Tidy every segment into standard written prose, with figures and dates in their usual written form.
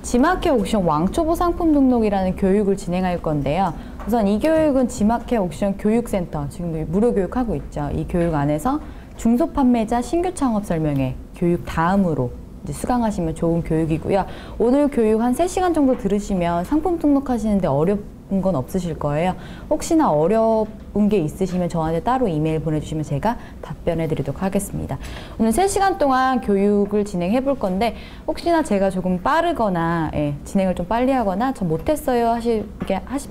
지마켓 옥션 왕초보 상품 등록이라는 교육을 진행할 건데요. 우선 이 교육은 지마켓 옥션 교육센터, 지금 무료 교육하고 있죠. 이 교육 안에서 중소판매자 신규 창업 설명회 교육 다음으로 이제 수강하시면 좋은 교육이고요. 오늘 교육 한 3시간 정도 들으시면 상품 등록하시는데 어려운 건 없으실 거예요. 혹시나 어려운 게 있으시면 저한테 따로 이메일 보내주시면 제가 답변해 드리도록 하겠습니다. 오늘 3시간 동안 교육을 진행해 볼 건데 혹시나 제가 조금 빠르거나 진행을 좀 빨리 하거나 저 못했어요 하실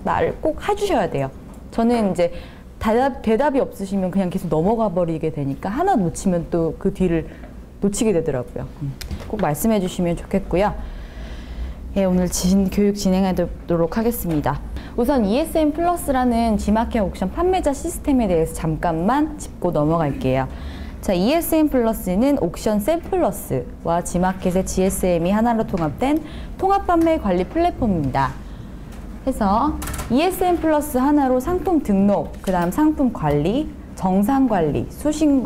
말 꼭 해주셔야 돼요. 저는 이제 대답이 없으시면 그냥 계속 넘어가 버리게 되니까 하나 놓치면 또 그 뒤를 놓치게 되더라고요. 꼭 말씀해 주시면 좋겠고요. 오늘 교육 진행하도록 하겠습니다. 우선 ESN 플러스라는 지마켓 옥션 판매자 시스템에 대해서 잠깐만 짚고 넘어갈게요. 자, ESN 플러스는 옥션 셀플러스와 지마켓의 GSM이 하나로 통합된 통합 판매 관리 플랫폼입니다. 그래서 ESN 플러스 하나로 상품 등록, 그 다음 상품 관리, 정상 관리, 수신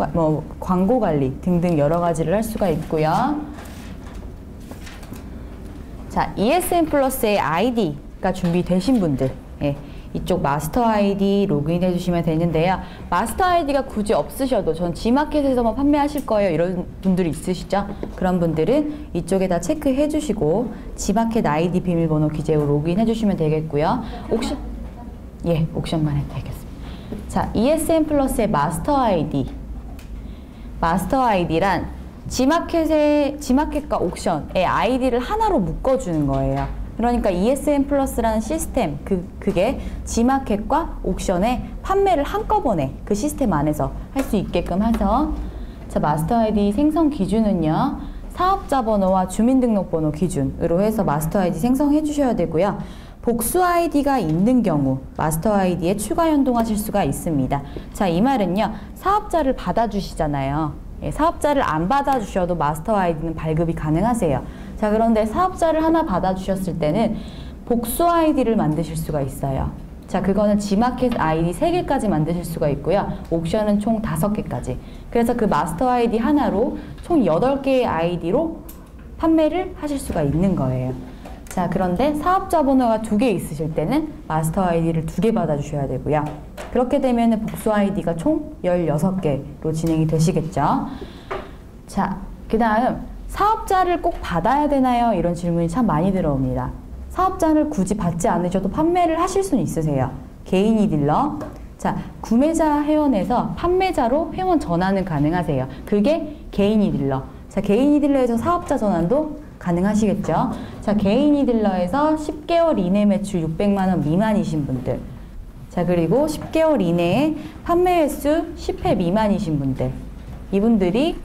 광고 관리 등등 여러 가지를 할 수가 있고요. 자, ESN 플러스의 아이디가 준비되신 분들, 이쪽 마스터 아이디 로그인 해주시면 되는데요. 마스터 아이디가 굳이 없으셔도 전 지마켓에서만 판매하실 거예요 이런 분들이 있으시죠? 그런 분들은 이쪽에다 체크해 주시고 지마켓 아이디 비밀번호 기재로 로그인 해주시면 되겠고요. 옥션만 해도 되겠습니다. 자, ESN 플러스의 마스터 아이디란 지마켓과 옥션의 아이디를 하나로 묶어주는 거예요. 그러니까 ESN 플러스라는 시스템, 그게 지마켓과 옥션의 판매를 한꺼번에 그 시스템 안에서 할 수 있게끔 해서, 자, 마스터 아이디 생성 기준은요, 사업자 번호와 주민등록번호 기준으로 해서 마스터 아이디 생성해 주셔야 되고요. 복수 아이디가 있는 경우 마스터 아이디에 추가 연동하실 수가 있습니다. 자, 이 말은요, 사업자를 받아주시잖아요. 사업자를 안 받아주셔도 마스터 아이디는 발급이 가능하세요. 자, 그런데 사업자를 하나 받아주셨을 때는 복수 아이디를 만드실 수가 있어요. 자, 그거는 지마켓 아이디 3개까지 만드실 수가 있고요. 옥션은 총 5개까지. 그래서 그 마스터 아이디 하나로 총 8개의 아이디로 판매를 하실 수가 있는 거예요. 자, 그런데 사업자 번호가 2개 있으실 때는 마스터 아이디를 2개 받아주셔야 되고요. 그렇게 되면 복수 아이디가 총 16개로 진행이 되시겠죠. 자, 그 다음 사업자를 꼭 받아야 되나요? 이런 질문이 참 많이 들어옵니다. 사업자를 굳이 받지 않으셔도 판매를 하실 수는 있으세요. 개인이 딜러. 자, 구매자 회원에서 판매자로 회원 전환은 가능하세요. 그게 개인이 딜러. 자, 개인이 딜러에서 사업자 전환도 가능하시겠죠. 자, 개인이 딜러에서 10개월 이내 매출 600만 원 미만이신 분들. 자, 그리고 10개월 이내에 판매 횟수 10회 미만이신 분들. 이분들이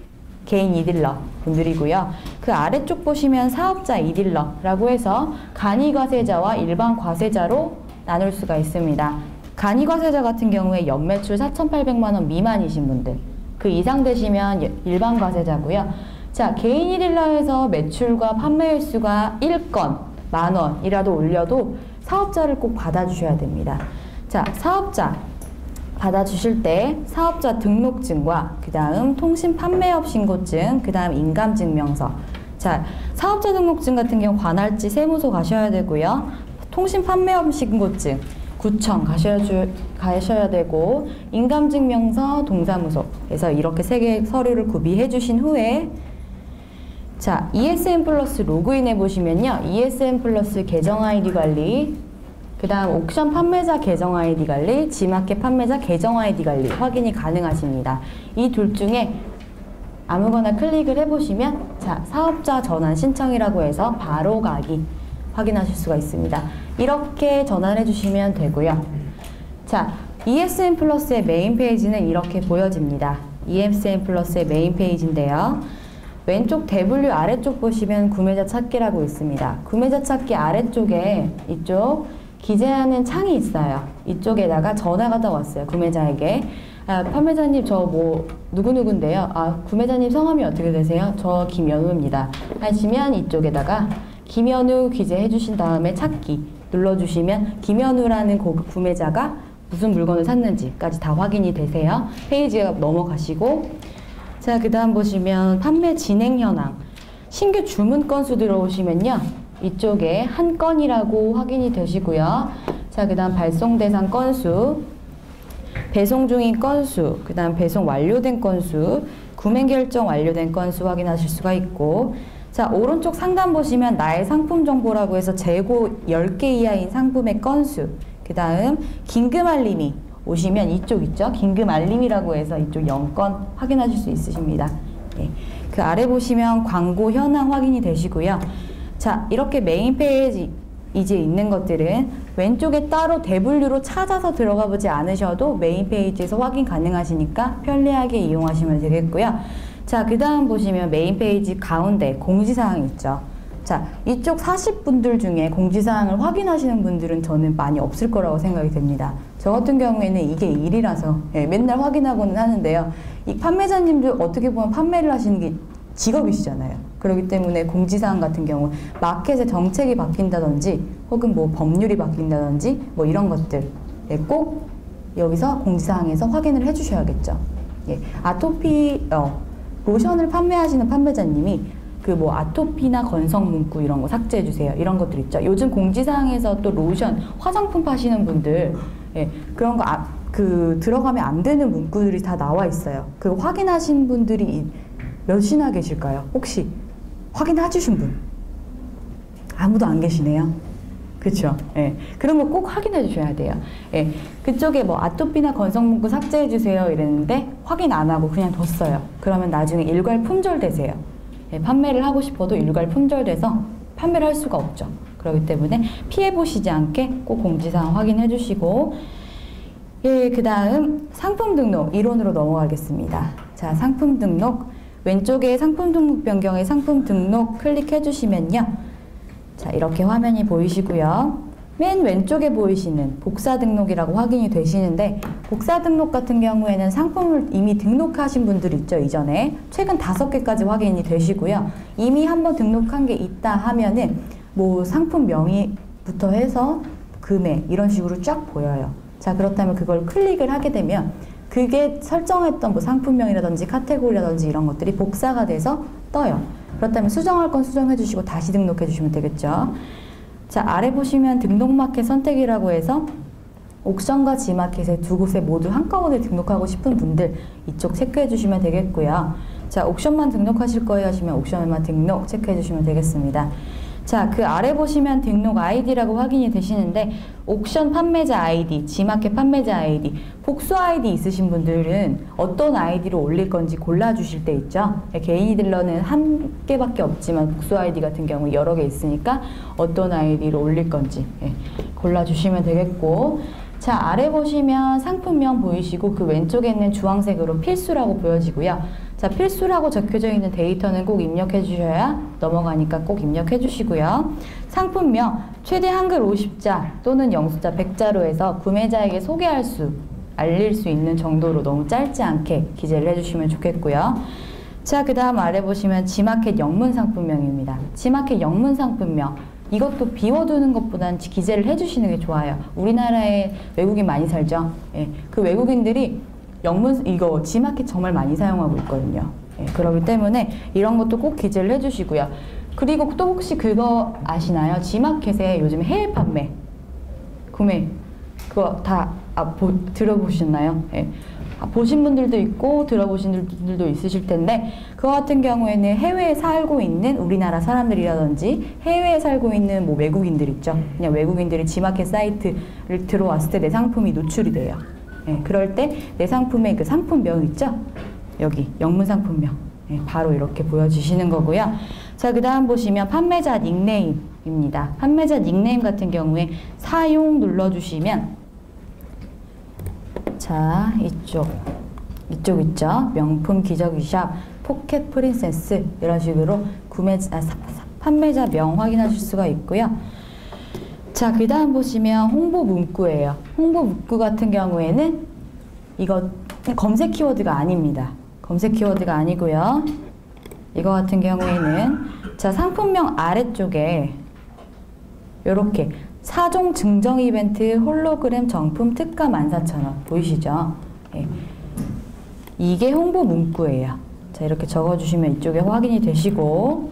개인 이딜러 분들이고요. 그 아래쪽 보시면 사업자 이딜러라고 해서 간이 과세자와 일반 과세자로 나눌 수가 있습니다. 간이 과세자 같은 경우에 연매출 4,800만 원 미만이신 분들. 그 이상 되시면 일반 과세자고요. 자, 개인 이딜러에서 매출과 판매 횟수가 1건, 10,000원이라도 올려도 사업자를 꼭 받아주셔야 됩니다. 자, 사업자 받아주실 때 사업자 등록증과 그 다음 통신 판매업 신고증, 그 다음 인감증명서. 자, 사업자 등록증 같은 경우 관할지 세무서 가셔야 되고요. 통신 판매업 신고증, 구청 가셔야 되고, 인감증명서, 동사무소에서 이렇게 3개의 서류를 구비해 주신 후에, 자, ESN 플러스 로그인 해보시면요, ESN 플러스 계정 아이디 관리, 그 다음 옥션 판매자 계정 아이디 관리, 지마켓 판매자 계정 아이디 관리 확인이 가능하십니다. 이 둘 중에 아무거나 클릭을 해보시면, 자, 사업자 전환 신청이라고 해서 바로 가기 확인하실 수가 있습니다. 이렇게 전환해 주시면 되고요. 자, ESN 플러스의 메인 페이지는 이렇게 보여집니다. ESN 플러스의 메인 페이지인데요. 왼쪽 대분류 아래쪽 보시면 구매자 찾기라고 있습니다. 구매자 찾기 아래쪽에 이쪽 기재하는 창이 있어요. 이쪽에다가 전화가 더 왔어요. 구매자에게. 아, 판매자님 저 누구누구인데요. 아, 구매자님 성함이 어떻게 되세요? 저 김연우입니다. 하시면 이쪽에다가 김연우 기재해 주신 다음에 찾기 눌러주시면 김연우라는 구매자가 무슨 물건을 샀는지까지 다 확인이 되세요. 페이지가 넘어가시고, 자, 그 다음 보시면 판매 진행 현황. 신규 주문 건수 들어오시면요. 이쪽에 한 건이라고 확인이 되시고요. 자, 그 다음 발송 대상 건수, 배송 중인 건수, 그 다음 배송 완료된 건수, 구매 결정 완료된 건수 확인하실 수가 있고, 자, 오른쪽 상단 보시면 나의 상품 정보라고 해서 재고 10개 이하인 상품의 건수, 그 다음 긴급 알림이 오시면 이쪽 있죠? 긴급 알림이라고 해서 이쪽 0건 확인하실 수 있으십니다. 네. 그 아래 보시면 광고 현황 확인이 되시고요. 자, 이렇게 메인 페이지 이제 있는 것들은 왼쪽에 따로 대분류로 찾아서 들어가 보지 않으셔도 메인 페이지에서 확인 가능하시니까 편리하게 이용하시면 되겠고요. 자, 그 다음 보시면 메인 페이지 가운데 공지사항 있죠. 자, 이쪽 40분들 중에 공지사항을 확인하시는 분들은 저는 많이 없을 거라고 생각이 됩니다. 저 같은 경우에는 이게 일이라서 맨날 확인하고는 하는데요. 이 판매자님들 어떻게 보면 판매를 하시는 게 직업이시잖아요. 그렇기 때문에 공지사항 같은 경우 마켓의 정책이 바뀐다든지 혹은 뭐 법률이 바뀐다든지 뭐 이런 것들 꼭 여기서 공지사항에서 확인을 해주셔야겠죠. 아토피 로션을 판매하시는 판매자님이 그 뭐 아토피나 건성 문구 이런 거 삭제해 주세요. 이런 것들 있죠. 요즘 공지사항에서 또 로션, 화장품 파시는 분들 그런 거 들어가면 안 되는 문구들이 다 나와 있어요. 그 확인하신 분들이 몇이나 계실까요? 혹시 확인해 주신 분? 아무도 안 계시네요. 그렇죠? 그런 거 꼭 확인해 주셔야 돼요. 그쪽에 뭐 아토피나 건성 문구 삭제해 주세요 이랬는데 확인 안 하고 그냥 뒀어요. 그러면 나중에 일괄 품절되세요. 판매를 하고 싶어도 일괄 품절돼서 판매를 할 수가 없죠. 그렇기 때문에 피해 보시지 않게 꼭 공지사항 확인해 주시고, 그 다음 상품 등록 이론으로 넘어가겠습니다. 자, 상품 등록 왼쪽에 상품 등록 변경에 상품 등록 클릭해 주시면요. 자, 이렇게 화면이 보이시고요. 맨 왼쪽에 보이시는 복사 등록이라고 확인이 되시는데, 복사 등록 같은 경우에는 상품을 이미 등록하신 분들 있죠, 이전에. 최근 5개까지 확인이 되시고요. 이미 한번 등록한 게 있다 하면은 뭐 상품 명의부터 해서 금액 이런 식으로 쫙 보여요. 자, 그렇다면 그걸 클릭을 하게 되면 그게 설정했던 뭐 상품명이라든지 카테고리라든지 이런 것들이 복사가 돼서 떠요. 그렇다면 수정할 건 수정해 주시고 다시 등록해 주시면 되겠죠. 자, 아래 보시면 등록 마켓 선택이라고 해서 옥션과 지마켓에 두 곳에 모두 한꺼번에 등록하고 싶은 분들 이쪽 체크해 주시면 되겠고요. 자, 옥션만 등록하실 거예요 하시면 옥션만 등록 체크해 주시면 되겠습니다. 자, 그 아래 보시면 등록 아이디라고 확인이 되시는데 옥션 판매자 아이디, 지마켓 판매자 아이디, 복수 아이디 있으신 분들은 어떤 아이디로 올릴 건지 골라주실 때 있죠. 개인 딜러는 한 개밖에 없지만 복수 아이디 같은 경우 여러 개 있으니까 어떤 아이디로 올릴 건지 골라주시면 되겠고, 자, 아래 보시면 상품명 보이시고 그 왼쪽에 있는 주황색으로 필수라고 보여지고요. 자, 필수라고 적혀져 있는 데이터는 꼭 입력해 주셔야 넘어가니까 꼭 입력해 주시고요. 상품명 최대 한글 50자 또는 영수자 100자로 해서 구매자에게 알릴 수 있는 정도로 너무 짧지 않게 기재를 해주시면 좋겠고요. 자, 그 다음 아래 보시면 지마켓 영문 상품명입니다. 지마켓 영문 상품명 이것도 비워두는 것보다는 기재를 해주시는 게 좋아요. 우리나라에 외국인 많이 살죠. 그 외국인들이 이거 지마켓 정말 많이 사용하고 있거든요. 그렇기 때문에 이런 것도 꼭 기재를 해주시고요. 그리고 또 혹시 그거 아시나요? 지마켓에 요즘 해외 판매, 구매 그거 다 들어보셨나요? 보신 분들도 있고 들어보신 분들도 있으실 텐데 그거 같은 경우에는 해외에 살고 있는 우리나라 사람들이라든지 해외에 살고 있는 뭐 외국인들 있죠. 그냥 외국인들이 지마켓 사이트를 들어왔을 때 내 상품이 노출이 돼요. 그럴 때 내 상품의 그 상품명 있죠? 여기 영문 상품명 바로 이렇게 보여주시는 거고요. 자, 그 다음 보시면 판매자 닉네임입니다. 판매자 닉네임 같은 경우에 사용 눌러주시면 자, 이쪽 있죠? 명품 기저귀샵, 포켓 프린세스 이런 식으로 판매자 명 확인하실 수가 있고요. 자, 그 다음 보시면 홍보 문구예요. 홍보 문구 같은 경우에는 이거 검색 키워드가 아닙니다. 검색 키워드가 아니고요. 이거 같은 경우에는 자, 상품명 아래쪽에 이렇게 4종 증정 이벤트 홀로그램 정품 특가 14,000원 보이시죠? 이게 홍보 문구예요. 자, 이렇게 적어주시면 이쪽에 확인이 되시고,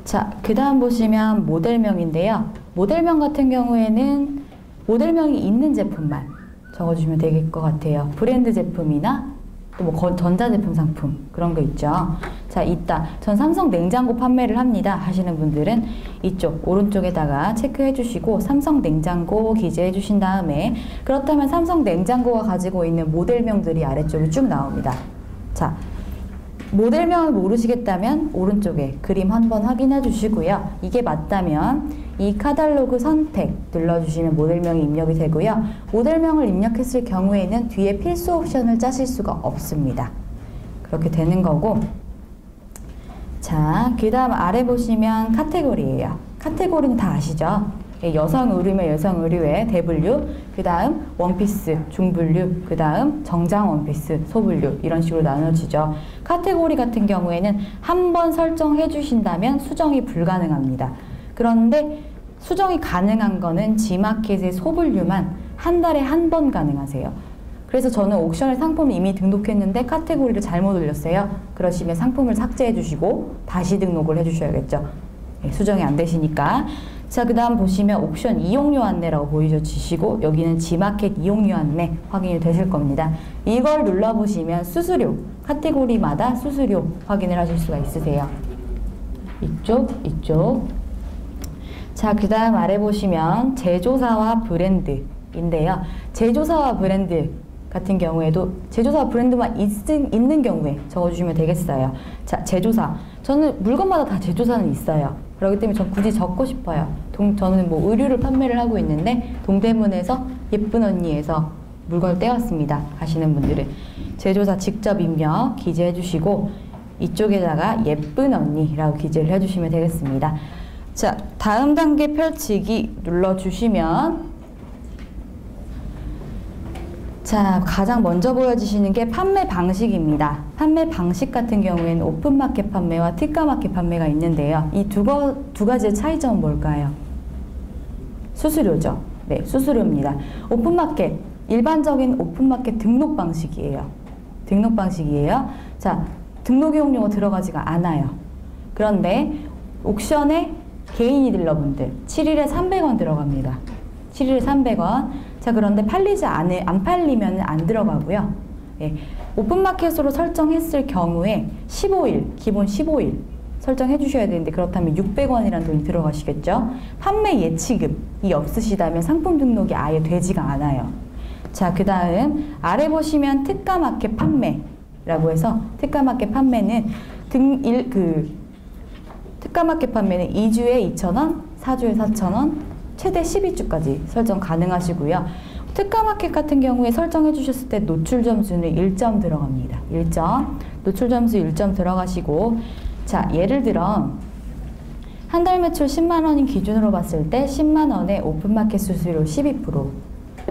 자, 그 다음 보시면 모델명인데요. 모델명 같은 경우에는 모델명이 있는 제품만 적어주시면 될 것 같아요. 브랜드 제품이나 또 뭐 전자제품 상품 그런 거 있죠. 자, 있다. 전 삼성 냉장고 판매를 합니다 하시는 분들은 이쪽 오른쪽에다가 체크해 주시고 삼성 냉장고 기재해 주신 다음에 그렇다면 삼성 냉장고가 가지고 있는 모델명들이 아래쪽에 쭉 나옵니다. 자, 모델명을 모르시겠다면 오른쪽에 그림 한번 확인해 주시고요. 이게 맞다면 이 카탈로그 선택 눌러주시면 모델명이 입력이 되고요. 모델명을 입력했을 경우에는 뒤에 필수 옵션을 짜실 수가 없습니다. 그렇게 되는 거고, 자, 그 다음 아래 보시면 카테고리예요. 카테고리는 다 아시죠? 여성 의류면 여성 의류에 대분류, 그 다음 원피스, 중분류, 그 다음 정장 원피스, 소분류 이런 식으로 나눠지죠. 카테고리 같은 경우에는 한 번 설정해 주신다면 수정이 불가능합니다. 그런데 수정이 가능한 거는 G마켓의 소분류만 한 달에 한 번 가능하세요. 그래서 저는 옥션에 상품을 이미 등록했는데 카테고리를 잘못 올렸어요. 그러시면 상품을 삭제해 주시고 다시 등록을 해 주셔야겠죠. 수정이 안 되시니까. 자, 그 다음 보시면 옥션 이용료 안내라고 보여주시고 여기는 G마켓 이용료 안내 확인이 되실 겁니다. 이걸 눌러보시면 수수료, 카테고리마다 수수료 확인을 하실 수가 있으세요. 이쪽. 자, 그 다음 아래 보시면 제조사와 브랜드인데요. 제조사와 브랜드 같은 경우에도 제조사 브랜드만 있는 경우에 적어주시면 되겠어요. 자, 제조사. 저는 물건마다 다 제조사는 있어요. 그렇기 때문에 전 굳이 적고 싶어요. 저는 뭐 의류를 판매를 하고 있는데 동대문에서 예쁜 언니에서 물건을 떼왔습니다 하시는 분들은 제조사 직접 입력 기재해 주시고 이쪽에다가 예쁜 언니라고 기재를 해주시면 되겠습니다. 자, 다음 단계 펼치기 눌러주시면 자, 가장 먼저 보여주시는 게 판매 방식입니다. 판매 방식 같은 경우에는 오픈마켓 판매와 특가마켓 판매가 있는데요. 이 두 가지의 차이점은 뭘까요? 수수료죠. 네, 수수료입니다. 오픈마켓, 일반적인 오픈마켓 등록 방식이에요. 자, 등록 이용료가 들어가지가 않아요. 그런데 옥션에 개인이 딜러분들 7일에 300원 들어갑니다. 7일에 300원. 자, 그런데 안 팔리면 안 들어가고요. 예, 오픈마켓으로 설정했을 경우에 15일, 기본 15일 설정해 주셔야 되는데 그렇다면 600원이라는 돈이 들어가시겠죠. 판매 예치금이 없으시다면 상품 등록이 아예 되지가 않아요. 자, 그 다음 아래 보시면 특가마켓 판매라고 해서 특가마켓 판매는 특가마켓 판매는 2주에 2,000원, 4주에 4,000원, 최대 12주까지 설정 가능하시고요. 특가마켓 같은 경우에 설정해 주셨을 때 노출 점수는 1점 들어갑니다. 1점. 노출 점수 1점 들어가시고, 자, 예를 들어 한 달 매출 10만 원인 기준으로 봤을 때 10만 원에 오픈마켓 수수료 12%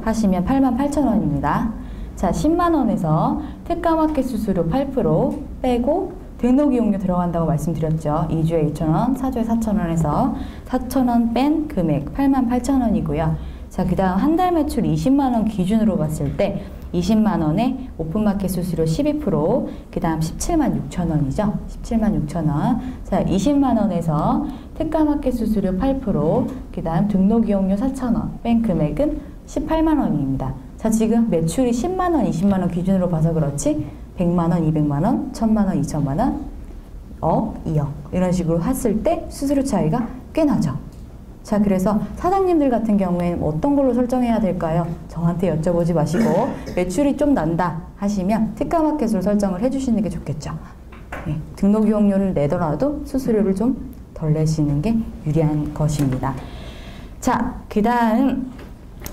하시면 88,000원입니다. 자, 10만 원에서 특가마켓 수수료 8% 빼고 등록 이용료 들어간다고 말씀드렸죠. 2주에 2,000원, 4주에 4,000원에서 4,000원 뺀 금액 88,000원이고요. 자, 그 다음 한 달 매출 20만 원 기준으로 봤을 때 20만 원에 오픈마켓 수수료 12%, 그 다음 17만 6천 원이죠. 17만 6천 원. 자, 20만 원에서 특가마켓 수수료 8%, 그 다음 등록 이용료 4,000원 뺀 금액은 18만 원입니다. 자, 지금 매출이 10만 원, 20만 원 기준으로 봐서 그렇지 100만 원, 200만 원, 1,000만 원, 2천만 원, 1억, 2억 이런 식으로 했을 때 수수료 차이가 꽤 나죠. 자, 그래서 사장님들 같은 경우에는 어떤 걸로 설정해야 될까요? 저한테 여쭤보지 마시고 매출이 좀 난다 하시면 특가마켓으로 설정을 해주시는 게 좋겠죠. 네, 등록 이용료를 내더라도 수수료를 좀 덜 내시는 게 유리한 것입니다. 자, 그 다음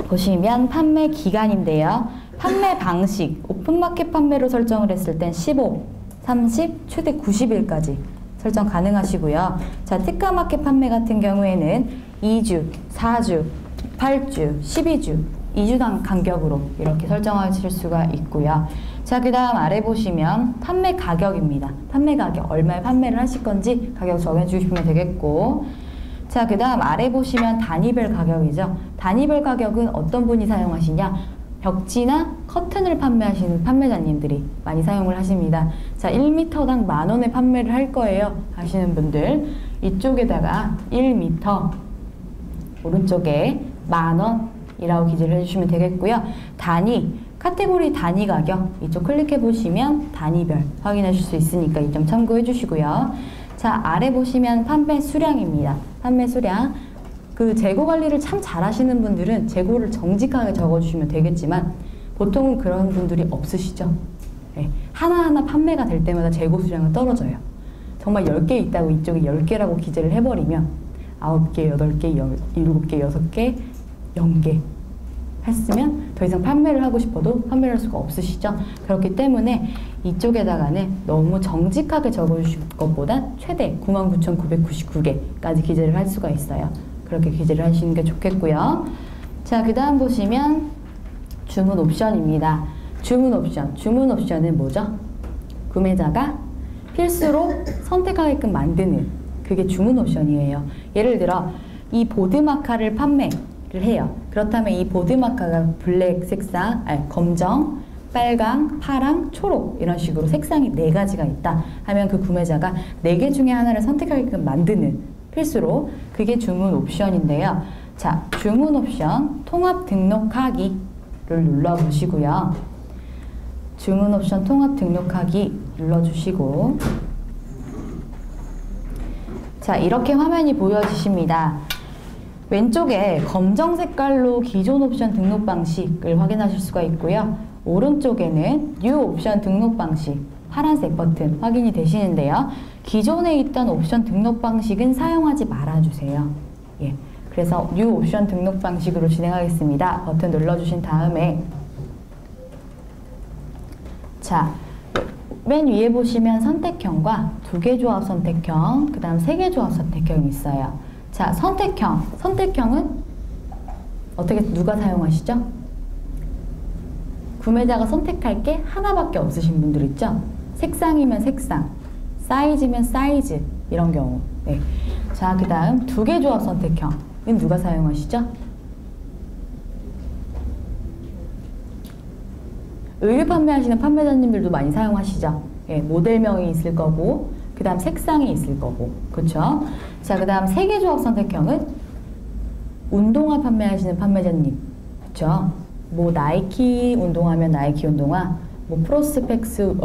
보시면 판매 기간인데요. 판매 방식, 오픈마켓 판매로 설정을 했을 땐 15, 30, 최대 90일까지 설정 가능하시고요. 자, 특가마켓 판매 같은 경우에는 2주, 4주, 8주, 12주, 2주당 간격으로 이렇게 설정하실 수가 있고요. 자, 그 다음 아래 보시면 판매 가격입니다. 판매 가격, 얼마에 판매를 하실 건지 가격 정해주시면 되겠고, 자, 그 다음 아래 보시면 단위별 가격이죠. 단위별 가격은 어떤 분이 사용하시냐? 벽지나 커튼을 판매하시는 판매자님들이 많이 사용을 하십니다. 자, 1m당 10,000원에 판매를 할 거예요 하시는 분들 이쪽에다가 1m, 오른쪽에 10,000원이라고 기재를 해주시면 되겠고요. 단위, 카테고리 단위 가격 이쪽 클릭해 보시면 단위별 확인하실 수 있으니까 이 점 참고해 주시고요. 자, 아래 보시면 판매 수량입니다. 판매 수량. 그 재고 관리를 참 잘하시는 분들은 재고를 정직하게 적어주시면 되겠지만 보통은 그런 분들이 없으시죠. 네. 하나하나 판매가 될 때마다 재고 수량은 떨어져요. 정말 10개 있다고 이쪽에 10개라고 기재를 해버리면 9개, 8개, 7개, 6개, 0개 했으면 더 이상 판매를 하고 싶어도 판매를 할 수가 없으시죠. 그렇기 때문에 이쪽에다가는 너무 정직하게 적어주실 것보다 최대 99,999개까지 기재를 할 수가 있어요. 그렇게 기재를 하시는 게 좋겠고요. 자, 그 다음 보시면 주문 옵션입니다. 주문 옵션. 주문 옵션은 뭐죠? 구매자가 필수로 선택하게끔 만드는 그게 주문 옵션이에요. 예를 들어 이 보드마카를 판매를 해요. 그렇다면 이 보드마카가 블랙 색상, 검정, 빨강, 파랑, 초록 이런 식으로 색상이 4가지가 있다 하면 그 구매자가 4개 중에 하나를 선택하게끔 만드는 필수로 그게 주문 옵션인데요. 자, 주문 옵션 통합 등록하기를 눌러보시고요. 주문 옵션 통합 등록하기 눌러주시고 자, 이렇게 화면이 보여지십니다. 왼쪽에 검정 색깔로 기존 옵션 등록 방식을 확인하실 수가 있고요. 오른쪽에는 뉴 옵션 등록 방식 파란색 버튼 확인이 되시는데요. 기존에 있던 옵션 등록 방식은 사용하지 말아주세요. 예, 그래서 뉴 옵션 등록 방식으로 진행하겠습니다. 버튼 눌러주신 다음에 자, 맨 위에 보시면 선택형과 2개 조합 선택형, 그 다음 3개 조합 선택형이 있어요. 자, 선택형은 어떻게 누가 사용하시죠? 구매자가 선택할 게 하나밖에 없으신 분들 있죠? 색상이면 색상, 사이즈면 사이즈 이런 경우. 네. 자, 그 다음 2개 조합 선택형은 누가 사용하시죠? 의류 판매하시는 판매자님들도 많이 사용하시죠? 예, 모델명이 있을 거고 그 다음 색상이 있을 거고 그쵸? 자, 그 다음 3개 조합 선택형은 운동화 판매하시는 판매자님 그쵸? 뭐 나이키 운동화면 나이키 운동화 뭐 프로스펙스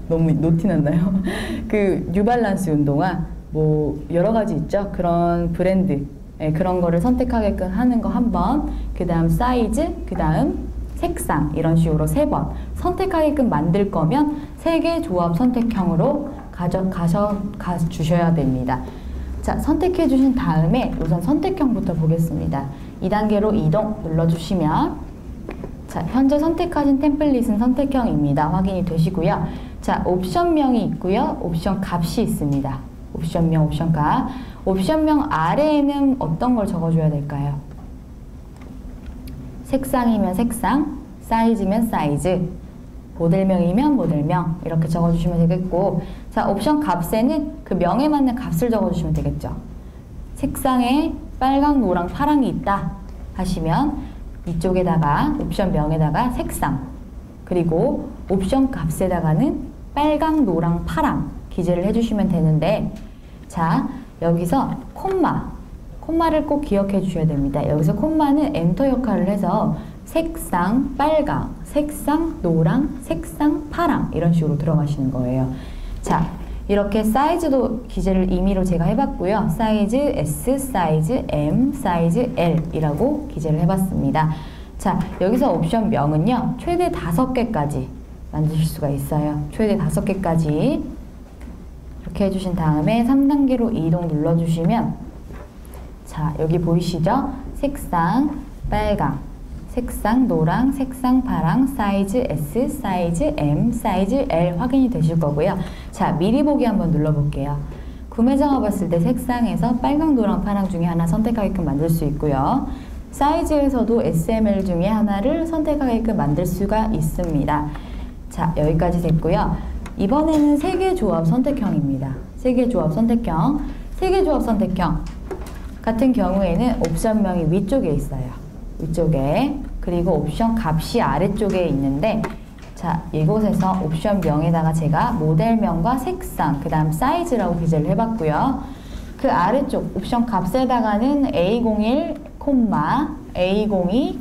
너무 노티났나요? 그 뉴발란스 운동화 뭐 여러 가지 있죠? 그런 브랜드 예, 그런 거를 선택하게끔 하는 거 한 번 그 다음 사이즈 그 다음 색상 이런 식으로 3번 선택하게끔 만들 거면 3개 조합 선택형으로 가져가 주셔야 됩니다. 자, 선택해 주신 다음에 우선 선택형부터 보겠습니다. 2단계로 이동 눌러주시면 자, 현재 선택하신 템플릿은 선택형입니다. 확인이 되시고요. 자, 옵션명이 있고요. 옵션 값이 있습니다. 옵션명, 옵션 값. 옵션명 아래에는 어떤 걸 적어줘야 될까요? 색상이면 색상, 사이즈면 사이즈, 모델명이면 모델명 이렇게 적어주시면 되겠고 자, 옵션 값에는 그 명에 맞는 값을 적어주시면 되겠죠. 색상에 빨강, 노랑, 파랑이 있다 하시면 이쪽에다가 옵션 명에다가 색상 그리고 옵션 값에다가는 빨강, 노랑, 파랑 기재를 해주시면 되는데 자, 여기서 콤마를 꼭 기억해 주셔야 됩니다. 여기서 콤마는 엔터 역할을 해서 색상 빨강, 색상 노랑, 색상 파랑 이런 식으로 들어가시는 거예요. 자, 이렇게 사이즈도 기재를 임의로 제가 해봤고요. 사이즈 S, 사이즈 M, 사이즈 L 이라고 기재를 해봤습니다. 자, 여기서 옵션 명은요. 최대 5개까지 만드실 수가 있어요. 최대 5개까지 이렇게 해주신 다음에 3단계로 이동 눌러주시면 자, 여기 보이시죠? 색상 빨강, 색상 노랑, 색상 파랑, 사이즈 S, 사이즈 M, 사이즈 L 확인이 되실 거고요. 자, 미리 보기 한번 눌러볼게요. 구매자가 봤을 때 색상에서 빨강, 노랑, 파랑 중에 하나 선택하게끔 만들 수 있고요. 사이즈에서도 SML 중에 하나를 선택하게끔 만들 수가 있습니다. 자, 여기까지 됐고요. 이번에는 3개 조합 선택형입니다. 3개 조합 선택형. 3개 조합 선택형 같은 경우에는 옵션명이 위쪽에 있어요. 위쪽에. 그리고 옵션 값이 아래쪽에 있는데 자, 이곳에서 옵션명에다가 제가 모델명과 색상, 그 다음 사이즈라고 기재를 해봤고요. 그 아래쪽 옵션 값에다가는 A01, A02,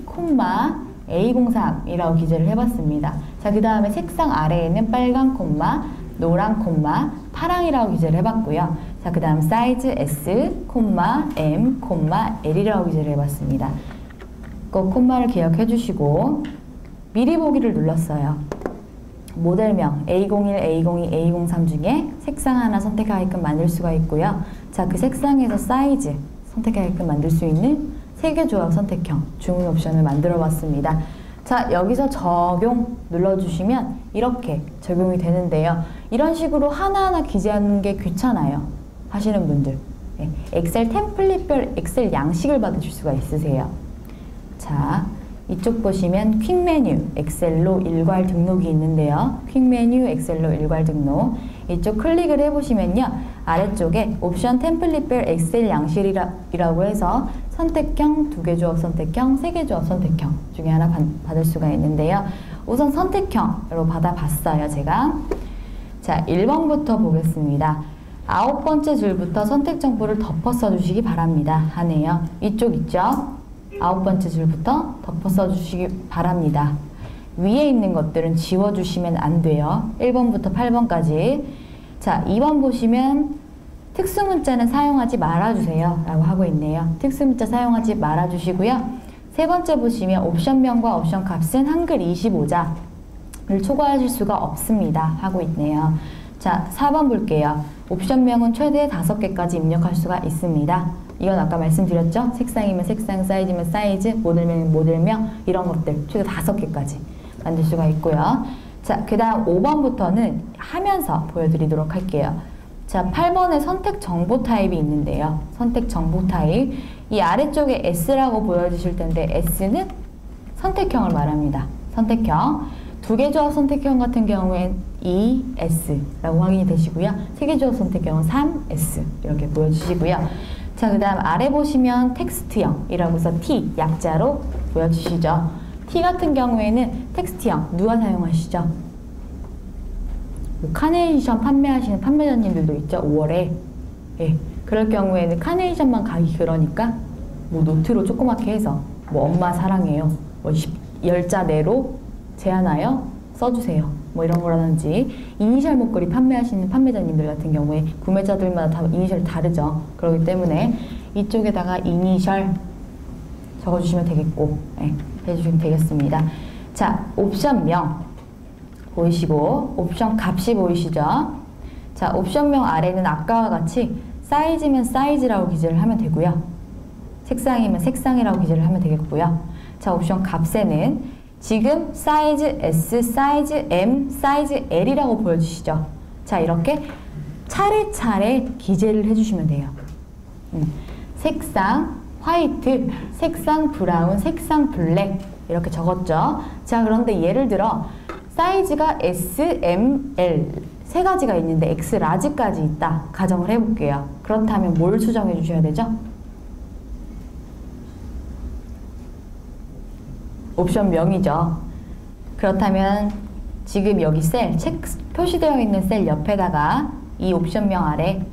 A03이라고 기재를 해봤습니다. 자, 그 다음에 색상 아래에는 빨간 콤마, 노란 콤마, 파랑이라고 기재를 해봤고요. 자, 그 다음 사이즈 S, M, L이라고 기재를 해봤습니다. 그 콤마를 기억해 주시고 미리 보기를 눌렀어요. 모델명 A01, A02, A03 중에 색상 하나 선택하게끔 만들 수가 있고요. 자, 그 색상에서 사이즈 선택하게끔 만들 수 있는 3개 조합 선택형 주문 옵션을 만들어 봤습니다. 자, 여기서 적용 눌러주시면 이렇게 적용이 되는데요. 이런 식으로 하나하나 기재하는 게 귀찮아요 하시는 분들, 네, 엑셀 템플릿별 엑셀 양식을 받으실 수가 있으세요. 자, 이쪽 보시면 퀵 메뉴 엑셀로 일괄 등록이 있는데요. 퀵 메뉴 엑셀로 일괄 등록, 이쪽 클릭을 해보시면요, 아래쪽에 옵션 템플릿별 엑셀 양식이라고 해서 선택형, 2개 조합 선택형, 3개 조합 선택형 중에 하나 받을 수가 있는데요. 우선 선택형으로 받아봤어요, 제가. 자, 1번부터 보겠습니다. 9번째 줄부터 선택 정보를 덮어 써주시기 바랍니다 하네요. 이쪽 있죠? 9번째 줄부터 덮어 써주시기 바랍니다. 위에 있는 것들은 지워주시면 안 돼요. 1번부터 8번까지. 자, 2번 보시면 특수문자는 사용하지 말아주세요 라고 하고 있네요. 특수문자 사용하지 말아주시고요. 세 번째 보시면 옵션명과 옵션 값은 한글 25자를 초과하실 수가 없습니다 하고 있네요. 자, 4번 볼게요. 옵션명은 최대 5개까지 입력할 수가 있습니다. 이건 아까 말씀드렸죠? 색상이면 색상, 사이즈면 사이즈, 모델명이면 모델명, 이런 것들 최대 5개까지 만들 수가 있고요. 자, 그 다음 5번부터는 하면서 보여드리도록 할게요. 자, 8번에 선택 정보 타입이 있는데요. 선택 정보 타입. 이 아래쪽에 S라고 보여주실 텐데 S는 선택형을 말합니다. 선택형. 2개 조합 선택형 같은 경우엔 2S라고 확인이 되시고요. 3개 조합 선택형은 3S 이렇게 보여주시고요. 자, 그 다음 아래 보시면 텍스트형이라고 해서 T 약자로 보여주시죠. T 같은 경우에는 텍스트형 누가 사용하시죠? 뭐 카네이션 판매하시는 판매자님들도 있죠. 5월에. 예, 그럴 경우에는 카네이션만 가기 그러니까 뭐 노트로 조그맣게 해서 뭐 엄마 사랑해요. 뭐 10자 내로 제하나요? 써주세요. 뭐 이런 거라든지 이니셜 목걸이 판매하시는 판매자님들 같은 경우에 구매자들마다 다 이니셜 다르죠. 그렇기 때문에 이쪽에다가 이니셜 적어주시면 되겠고, 네, 해주시면 되겠습니다. 자, 옵션명 보이시고 옵션 값이 보이시죠? 자, 옵션명 아래는 아까와 같이 사이즈면 사이즈라고 기재를 하면 되고요. 색상이면 색상이라고 기재를 하면 되겠고요. 자, 옵션 값에는 지금 사이즈 S, 사이즈 M, 사이즈 L이라고 보여주시죠. 자, 이렇게 차례차례 기재를 해주시면 돼요. 색상 화이트, 색상 브라운, 색상 블랙 이렇게 적었죠. 자, 그런데 예를 들어 사이즈가 S, M, L 세 가지가 있는데 X 라지까지 있다 가정을 해볼게요. 그렇다면 뭘 수정해 주셔야 되죠? 옵션 명이죠. 그렇다면 지금 여기 셀, 표시되어 있는 셀 옆에다가 이 옵션명 아래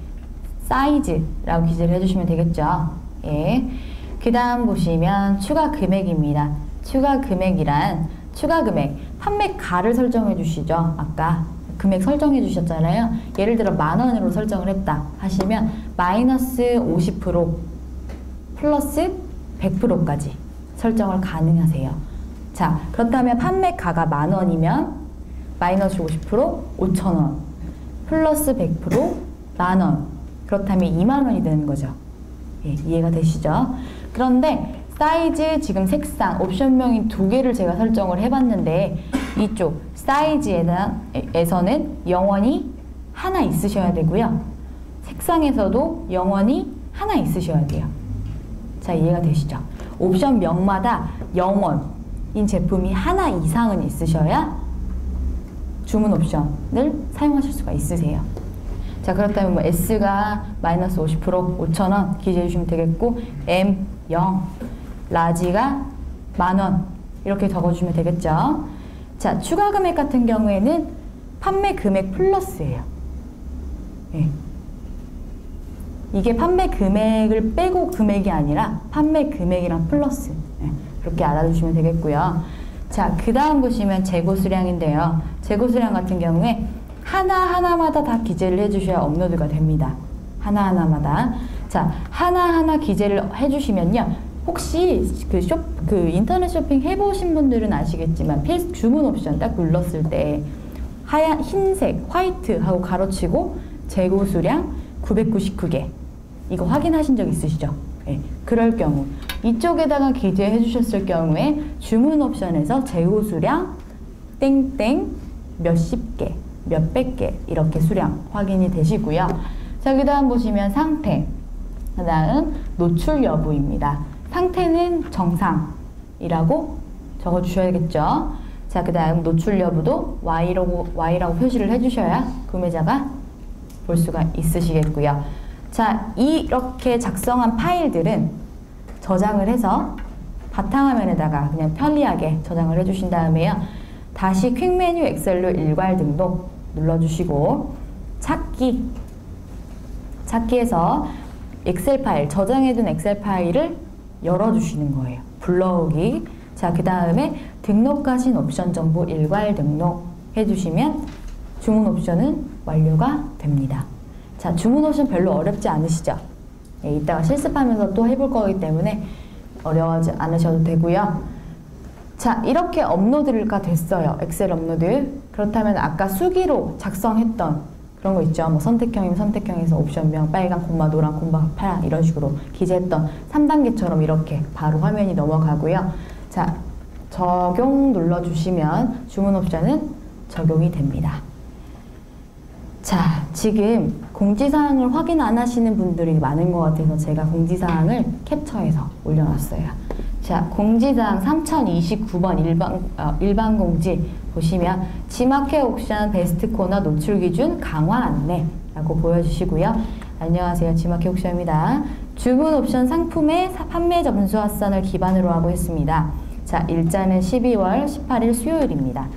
사이즈라고 기재를 해주시면 되겠죠. 예. 그 다음 보시면 추가 금액입니다. 추가 금액이란 추가 금액, 판매가를 설정해 주시죠. 아까 금액 설정해 주셨잖아요. 예를 들어 10,000원으로 설정을 했다 하시면 마이너스 50% 플러스 100%까지 설정을 가능하세요. 자, 그렇다면 판매가가 10,000원이면 마이너스 50% 5,000원 플러스 100% 10,000원, 그렇다면 20,000원이 되는 거죠. 예, 이해가 되시죠? 그런데 사이즈, 지금 색상, 옵션명인 2개를 제가 설정을 해봤는데 이쪽 사이즈에서는 영원히 하나 있으셔야 되고요. 색상에서도 영원히 하나 있으셔야 돼요. 자, 이해가 되시죠? 옵션명마다 영원인 제품이 하나 이상은 있으셔야 주문 옵션을 사용하실 수가 있으세요. 자, 그렇다면 뭐 S가 마이너스 50% 5,000원 기재해 주시면 되겠고, M 0, 라지가 10,000원 이렇게 적어주시면 되겠죠. 자, 추가 금액 같은 경우에는 판매 금액 플러스예요. 예. 이게 판매 금액을 빼고 금액이 아니라 판매 금액이랑 플러스. 네, 그렇게 알아두시면 되겠고요. 자, 그 다음 보시면 재고 수량인데요. 재고 수량 같은 경우에 하나하나마다 다 기재를 해주셔야 업로드가 됩니다. 하나하나마다. 자, 하나하나 기재를 해주시면요. 혹시 그 인터넷 쇼핑 해보신 분들은 아시겠지만 주문 옵션 딱 눌렀을 때 흰색, 화이트 하고 가로치고 재고 수량 999개. 이거 확인하신 적 있으시죠? 네, 그럴 경우 이쪽에다가 기재해 주셨을 경우에 주문 옵션에서 재고 수량 땡땡 몇십 개, 몇백 개 이렇게 수량 확인이 되시고요. 자, 그 다음 보시면 상태, 그 다음 노출 여부입니다. 상태는 정상이라고 적어주셔야겠죠. 자, 그 다음 노출 여부도 Y라고 표시를 해주셔야 구매자가 볼 수가 있으시겠고요. 자, 이렇게 작성한 파일들은 저장을 해서 바탕화면에다가 그냥 편리하게 저장을 해주신 다음에요. 다시 퀵 메뉴 엑셀로 일괄 등록 눌러주시고 찾기에서 엑셀 파일, 저장해둔 엑셀 파일을 열어주시는 거예요. 불러오기. 자, 그 다음에 등록하신 옵션 정보 일괄 등록 해주시면 주문 옵션은 완료가 됩니다. 자, 주문 옵션 별로 어렵지 않으시죠? 네, 이따가 실습하면서 또 해볼 거기 때문에 어려워하지 않으셔도 되고요. 자, 이렇게 업로드가 됐어요. 엑셀 업로드. 그렇다면 아까 수기로 작성했던 그런 거 있죠. 뭐 선택형이면 선택형에서 옵션명 빨간 콤마 노란 콤마 파란 이런 식으로 기재했던 3단계처럼 이렇게 바로 화면이 넘어가고요. 자, 적용 눌러주시면 주문 옵션은 적용이 됩니다. 자, 지금 공지사항을 확인 안 하시는 분들이 많은 것 같아서 제가 공지사항을 캡처해서 올려놨어요. 자, 공지사항 3029번 일반 공지 보시면 지마켓 옥션 베스트 코너 노출 기준 강화 안내라고 보여주시고요. 안녕하세요, 지마켓 옥션입니다. 주문 옵션 상품의 판매 점수 합산을 기반으로 하고 있습니다. 자, 일자는 12월 18일 수요일입니다.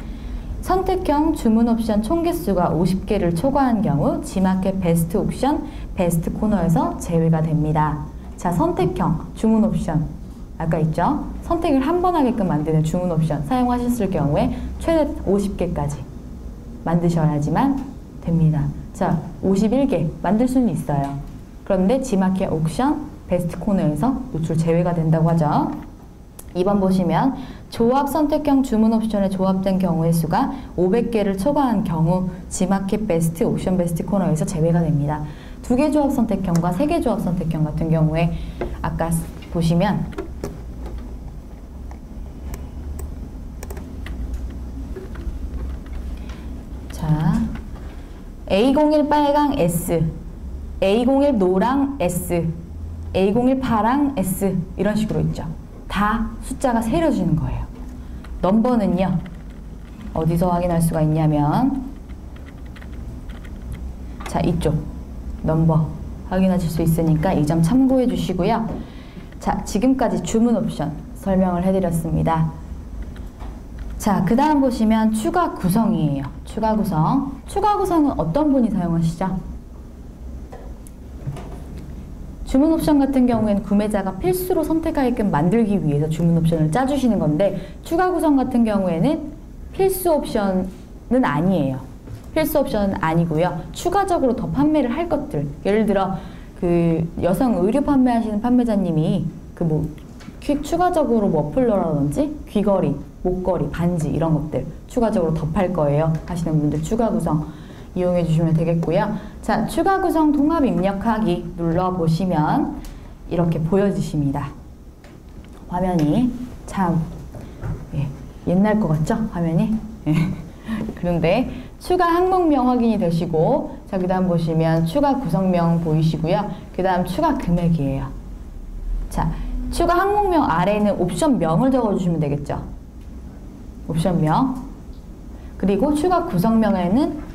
선택형 주문 옵션 총 개수가 50개를 초과한 경우 지마켓 베스트 옵션 베스트 코너에서 제외가 됩니다. 자, 선택형 주문 옵션 아까 있죠? 선택을 한 번 하게끔 만드는 주문 옵션 사용하셨을 경우에 최대 50개까지 만드셔야지만 됩니다. 자, 51개 만들 수는 있어요. 그런데 지마켓 옥션 베스트 코너에서 노출 제외가 된다고 하죠. 2번 보시면 조합 선택형 주문 옵션에 조합된 경우의 수가 500개를 초과한 경우 지마켓 베스트 옵션 베스트 코너에서 제외가 됩니다. 2개 조합 선택형과 3개 조합 선택형 같은 경우에 아까 보시면 자, A01 빨강 S, A01 노랑 S, A01 파랑 S 이런 식으로 있죠. 다 숫자가 세려지는 거예요. 넘버는요, 어디서 확인할 수가 있냐면 자, 이쪽 넘버 확인하실 수 있으니까 이 점 참고해 주시고요. 자, 지금까지 주문 옵션 설명을 해드렸습니다. 자, 그 다음 보시면 추가 구성이에요. 추가 구성. 추가 구성은 어떤 분이 사용하시죠? 주문 옵션 같은 경우에는 구매자가 필수로 선택하게끔 만들기 위해서 주문 옵션을 짜주시는 건데 추가 구성 같은 경우에는 필수 옵션은 아니에요. 필수 옵션은 아니고요. 추가적으로 더 판매를 할 것들, 예를 들어 그 여성 의류 판매하시는 판매자님이 그 뭐 추가적으로 머플러라든지 귀걸이, 목걸이, 반지 이런 것들 추가적으로 더 팔 거예요 하시는 분들 추가 구성 이용해 주시면 되겠고요. 자, 추가 구성 통합 입력하기 눌러보시면 이렇게 보여지십니다. 화면이 참 옛날 것 같죠? 화면이? 그런데 추가 항목명 확인이 되시고 자, 그 다음 보시면 추가 구성명 보이시고요. 그 다음 추가 금액이에요. 자, 추가 항목명 아래에는 옵션명을 적어주시면 되겠죠? 옵션명. 그리고 추가 구성명에는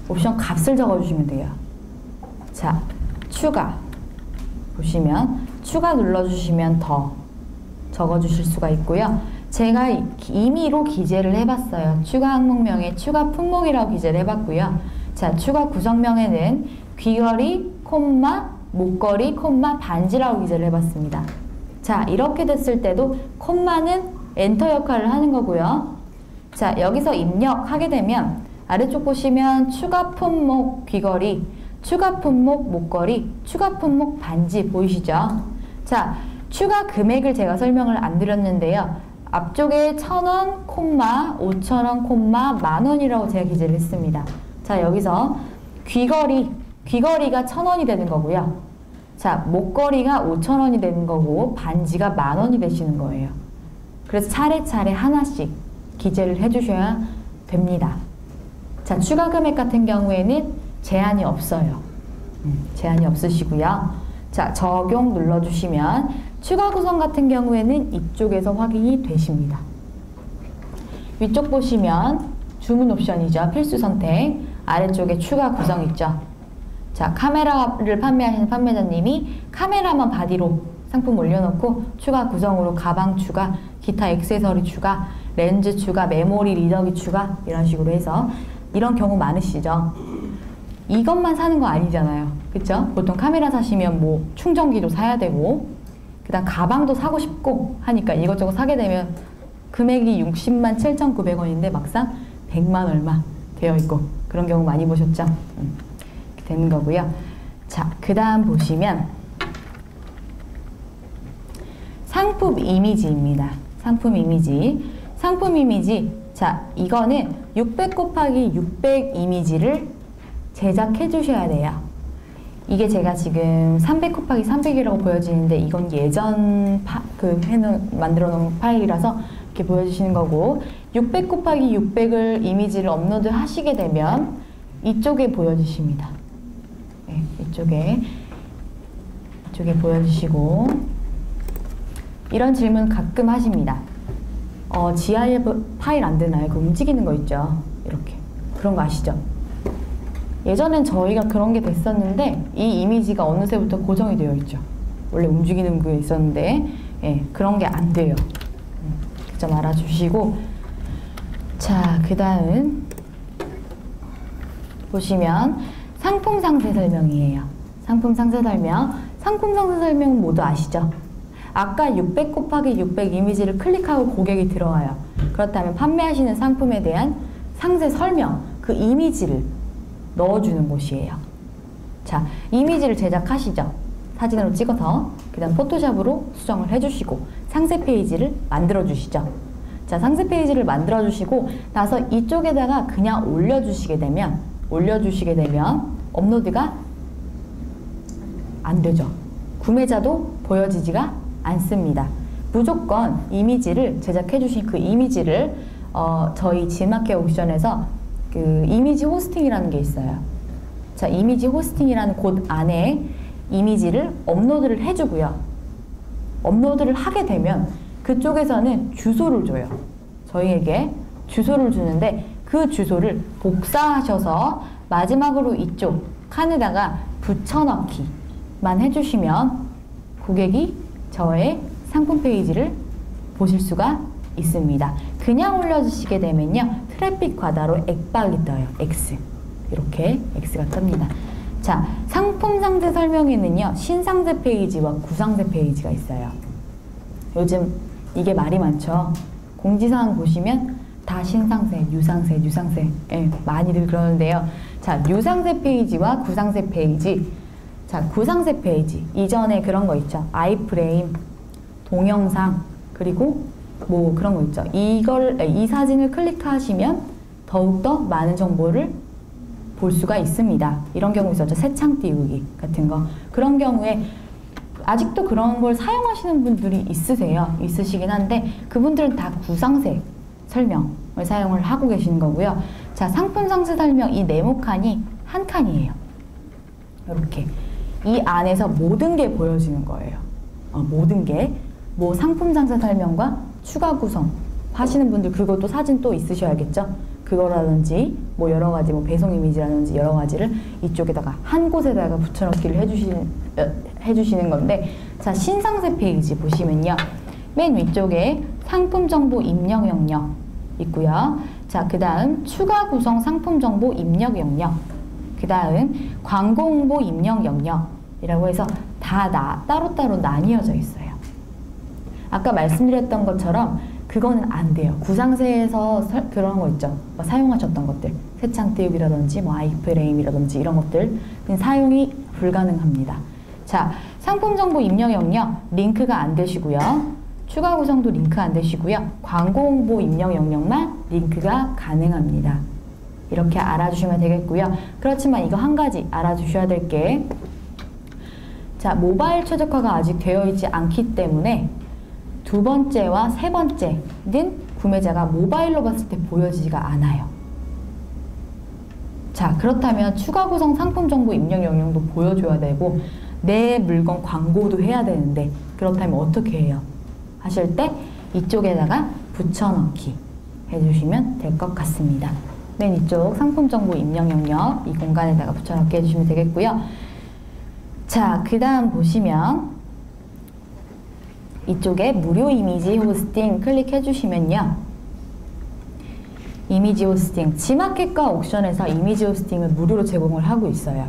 옵션 값을 적어주시면 돼요. 자, 추가 보시면 추가 눌러주시면 더 적어주실 수가 있고요. 제가 임의로 기재를 해봤어요. 추가 항목명에 추가 품목이라고 기재를 해봤고요. 자, 추가 구성명에는 귀걸이, 콤마, 목걸이, 콤마, 반지라고 기재를 해봤습니다. 자, 이렇게 됐을 때도 콤마는 엔터 역할을 하는 거고요. 자, 여기서 입력하게 되면 아래쪽 보시면 추가 품목 귀걸이, 추가 품목 목걸이, 추가 품목 반지 보이시죠? 자, 추가 금액을 제가 설명을 안 드렸는데요. 앞쪽에 1,000원, 콤마, 5,000원, 콤마, 만원이라고 제가 기재를 했습니다. 자, 여기서 귀걸이가 1,000원이 되는 거고요. 자, 목걸이가 5,000원이 되는 거고 반지가 만원이 되시는 거예요. 그래서 차례차례 하나씩 기재를 해주셔야 됩니다. 자, 추가 금액 같은 경우에는 제한이 없어요. 제한이 없으시고요. 자, 적용 눌러주시면 추가 구성 같은 경우에는 이쪽에서 확인이 되십니다. 위쪽 보시면 주문 옵션이죠. 필수 선택. 아래쪽에 추가 구성 있죠. 자, 카메라를 판매하시는 판매자님이 카메라만 바디로 상품 올려놓고 추가 구성으로 가방 추가, 기타 액세서리 추가, 렌즈 추가, 메모리 리더기 추가 이런 식으로 해서 이런 경우 많으시죠. 이것만 사는 거 아니잖아요. 그쵸? 보통 카메라 사시면 뭐 충전기도 사야 되고 그 다음 가방도 사고 싶고 하니까 이것저것 사게 되면 금액이 60만 7,900원인데 막상 100만 얼마 되어 있고 그런 경우 많이 보셨죠? 이렇게 되는 거고요. 자, 그 다음 보시면 상품 이미지입니다. 상품 이미지. 상품 이미지. 자, 이거는 600 곱하기 600 이미지를 제작해 주셔야 돼요. 이게 제가 지금 300 곱하기 300이라고 보여지는데 이건 예전 만들어 놓은 파일이라서 이렇게 보여주시는 거고 600 곱하기 600을 이미지를 업로드 하시게 되면 이쪽에 보여주십니다. 네, 이쪽에 보여주시고 이런 질문 가끔 하십니다. GIF 파일 안 되나요? 그 움직이는 거 있죠. 이렇게 그런 거 아시죠? 예전엔 저희가 그런 게 됐었는데 이 이미지가 어느새부터 고정이 되어 있죠. 원래 움직이는 게 있었는데 예, 그런 게 안 돼요. 그 점 알아주시고 자, 그 다음 보시면 상품 상세 설명이에요. 상품 상세 설명. 상품 상세 설명은 모두 아시죠? 아까 600 곱하기 600 이미지를 클릭하고 고객이 들어와요. 그렇다면 판매하시는 상품에 대한 상세 설명, 그 이미지를 넣어주는 곳이에요. 자, 이미지를 제작하시죠. 사진으로 찍어서 그 다음 포토샵으로 수정을 해주시고 상세 페이지를 만들어 주시죠. 자, 상세 페이지를 만들어 주시고 나서 이쪽에다가 그냥 올려주시게 되면 업로드가 안 되죠. 구매자도 보여지지가 않습니다. 무조건 이미지를 제작해 주신 그 이미지를 저희 G마켓 옥션에서 그 이미지 호스팅이라는 게 있어요. 자, 이미지 호스팅이라는 곳 안에 이미지를 업로드를 해주고요. 업로드를 하게 되면 그쪽에서는 주소를 줘요. 저희에게 주소를 주는데 그 주소를 복사하셔서 마지막으로 이쪽 칸에다가 붙여넣기만 해주시면 고객이 저의 상품 페이지를 보실 수가 있습니다. 그냥 올려주시게 되면요. 트래픽 과다로 액박이 떠요. X. 이렇게 X가 뜹니다. 자, 상품 상세 설명에는요. 신상세 페이지와 구상세 페이지가 있어요. 요즘 이게 말이 많죠. 공지사항 보시면 다 신상세, 유상세 예, 많이들 그러는데요. 자, 유상세 페이지와 구상세 페이지. 자, 구상세 페이지. 이전에 그런 거 있죠. 아이프레임, 동영상, 그리고 뭐 그런 거 있죠. 이 사진을 클릭하시면 더욱더 많은 정보를 볼 수가 있습니다. 이런 경우 있었죠. 새창 띄우기 같은 거. 그런 경우에 아직도 그런 걸 사용하시는 분들이 있으시긴 한데 그분들은 다 구상세 설명을 사용을 하고 계시는 거고요. 자, 상품 상세 설명 이 네모칸이 한 칸이에요. 이렇게 이 안에서 모든 게 보여지는 거예요. 모든 게 뭐 상품 상세 설명과 추가 구성 하시는 분들 그것도 사진 또 있으셔야겠죠. 그거라든지 뭐 여러 가지 뭐 배송 이미지라든지 여러 가지를 이쪽에다가 한 곳에다가 붙여넣기를 해주시는 건데 자, 신상세 페이지 보시면요. 맨 위쪽에 상품 정보 입력 영역 있고요. 자, 그 다음 추가 구성 상품 정보 입력 영역, 그 다음 광고 홍보 입력 영역, 이라고 해서 다 따로따로 나뉘어져 있어요. 아까 말씀드렸던 것처럼 그거는 안 돼요. 구상세에서 그런 거 있죠. 뭐 사용하셨던 것들. 세창 띄우기라든지 뭐 아이프레임이라든지 이런 것들 사용이 불가능합니다. 자, 상품 정보 입력 영역 링크가 안 되시고요. 추가 구성도 링크 안 되시고요. 광고 홍보 입력 영역만 링크가 가능합니다. 이렇게 알아주시면 되겠고요. 그렇지만 이거 한 가지 알아주셔야 될 게, 자, 모바일 최적화가 아직 되어 있지 않기 때문에 두 번째와 세 번째는 구매자가 모바일로 봤을 때 보여지지가 않아요. 자, 그렇다면 추가 구성 상품 정보 입력 영역도 보여줘야 되고 내 물건 광고도 해야 되는데, 그렇다면 어떻게 해요? 하실 때 이쪽에다가 붙여넣기 해주시면 될 것 같습니다. 맨 이쪽 상품 정보 입력 영역 이 공간에다가 붙여넣기 해주시면 되겠고요. 자, 그 다음 보시면 이쪽에 무료 이미지 호스팅 클릭해 주시면요. 이미지 호스팅, 지마켓과 옥션에서 이미지 호스팅을 무료로 제공을 하고 있어요.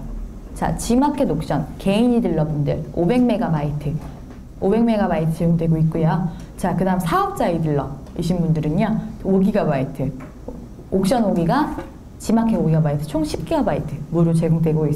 자, 지마켓 옥션, 개인이 딜러분들 500MB 제공되고 있고요. 자, 그 다음 사업자 딜러이신 분들은요 5GB, 옥션 5기가, 지마켓 5GB, 총 10GB 무료 제공되고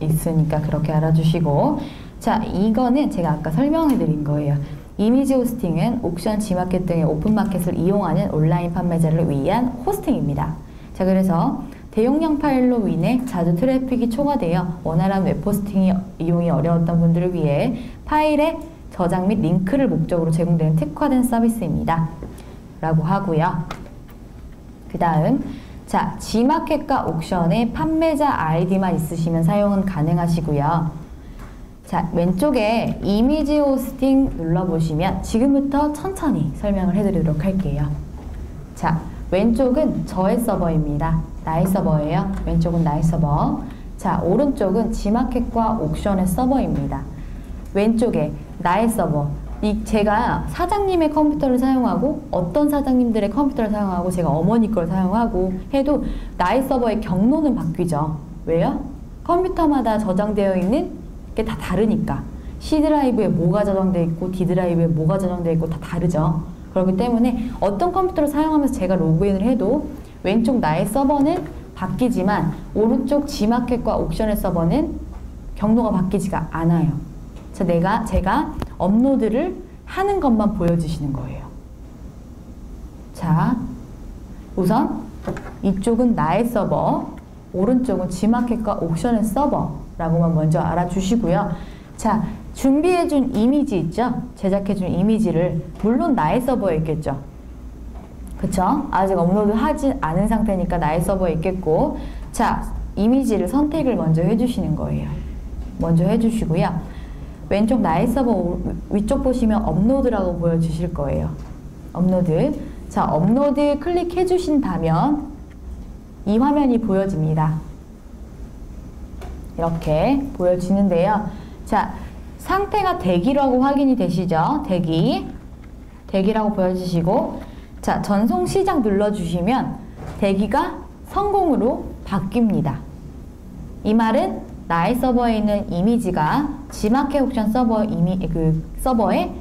있으니까 그렇게 알아주시고, 자, 이거는 제가 아까 설명해드린 거예요. 이미지 호스팅은 옥션, 지마켓 등의 오픈마켓을 이용하는 온라인 판매자를 위한 호스팅입니다. 자, 그래서 대용량 파일로 인해 자주 트래픽이 초과되어 원활한 웹 호스팅 이용이 어려웠던 분들을 위해 파일의 저장 및 링크를 목적으로 제공되는 특화된 서비스입니다. 라고 하고요. 그 다음, 자, 지마켓과 옥션의 판매자 아이디만 있으시면 사용은 가능하시고요. 자, 왼쪽에 이미지 호스팅 눌러보시면 지금부터 천천히 설명을 해드리도록 할게요. 자, 왼쪽은 저의 서버입니다. 나의 서버예요. 왼쪽은 나의 서버. 자, 오른쪽은 지마켓과 옥션의 서버입니다. 왼쪽에 나의 서버. 제가 사장님의 컴퓨터를 사용하고 어떤 사장님들의 컴퓨터를 사용하고 제가 어머니 걸 사용하고 해도 나의 서버의 경로는 바뀌죠. 왜요? 컴퓨터마다 저장되어 있는 게 다 다르니까. C 드라이브에 뭐가 저장되어 있고 D 드라이브에 뭐가 저장되어 있고 다 다르죠. 그렇기 때문에 어떤 컴퓨터를 사용하면서 제가 로그인을 해도 왼쪽 나의 서버는 바뀌지만 오른쪽 지마켓과 옥션의 서버는 경로가 바뀌지가 않아요. 제가 업로드를 하는 것만 보여주시는 거예요. 자, 우선 이쪽은 나의 서버, 오른쪽은 지마켓과 옥션의 서버라고만 먼저 알아주시고요. 자, 준비해준 이미지 있죠? 제작해준 이미지를 물론 나의 서버에 있겠죠. 그쵸? 아직 업로드 하지 않은 상태니까 나의 서버에 있겠고, 자, 이미지를 선택을 먼저 해주시는 거예요. 먼저 해주시고요. 왼쪽 나의 서버 위쪽 보시면 업로드라고 보여주실 거예요. 업로드. 자, 업로드 클릭해 주신다면 이 화면이 보여집니다. 이렇게 보여지는데요. 자, 상태가 대기라고 확인이 되시죠? 대기라고 보여주시고, 자, 전송 시작 눌러주시면 대기가 성공으로 바뀝니다. 이 말은 나의 서버에 있는 이미지가 지마켓 옥션 서버에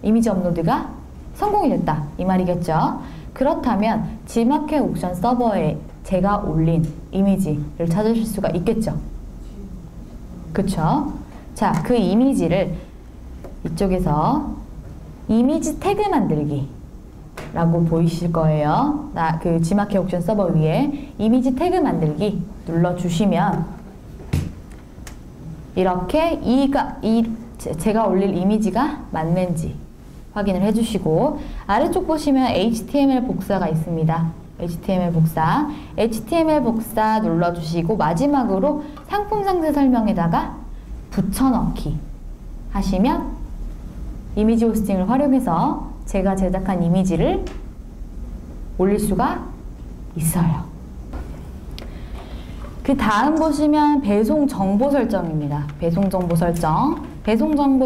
이미지 업로드가 성공이 됐다. 이 말이겠죠? 그렇다면 지마켓 옥션 서버에 제가 올린 이미지를 찾으실 수가 있겠죠? 그쵸? 자, 그 이미지를 이쪽에서 이미지 태그 만들기 라고 보이실 거예요. 그 지마켓 옥션 서버 위에 이미지 태그 만들기 눌러주시면 이렇게 제가 올릴 이미지가 맞는지 확인을 해주시고, 아래쪽 보시면 HTML 복사가 있습니다. HTML 복사 눌러주시고 마지막으로 상품 상세 설명에다가 붙여넣기 하시면 이미지 호스팅을 활용해서 제가 제작한 이미지를 올릴 수가 있어요. 그 다음 보시면 배송 정보 설정입니다. 배송 정보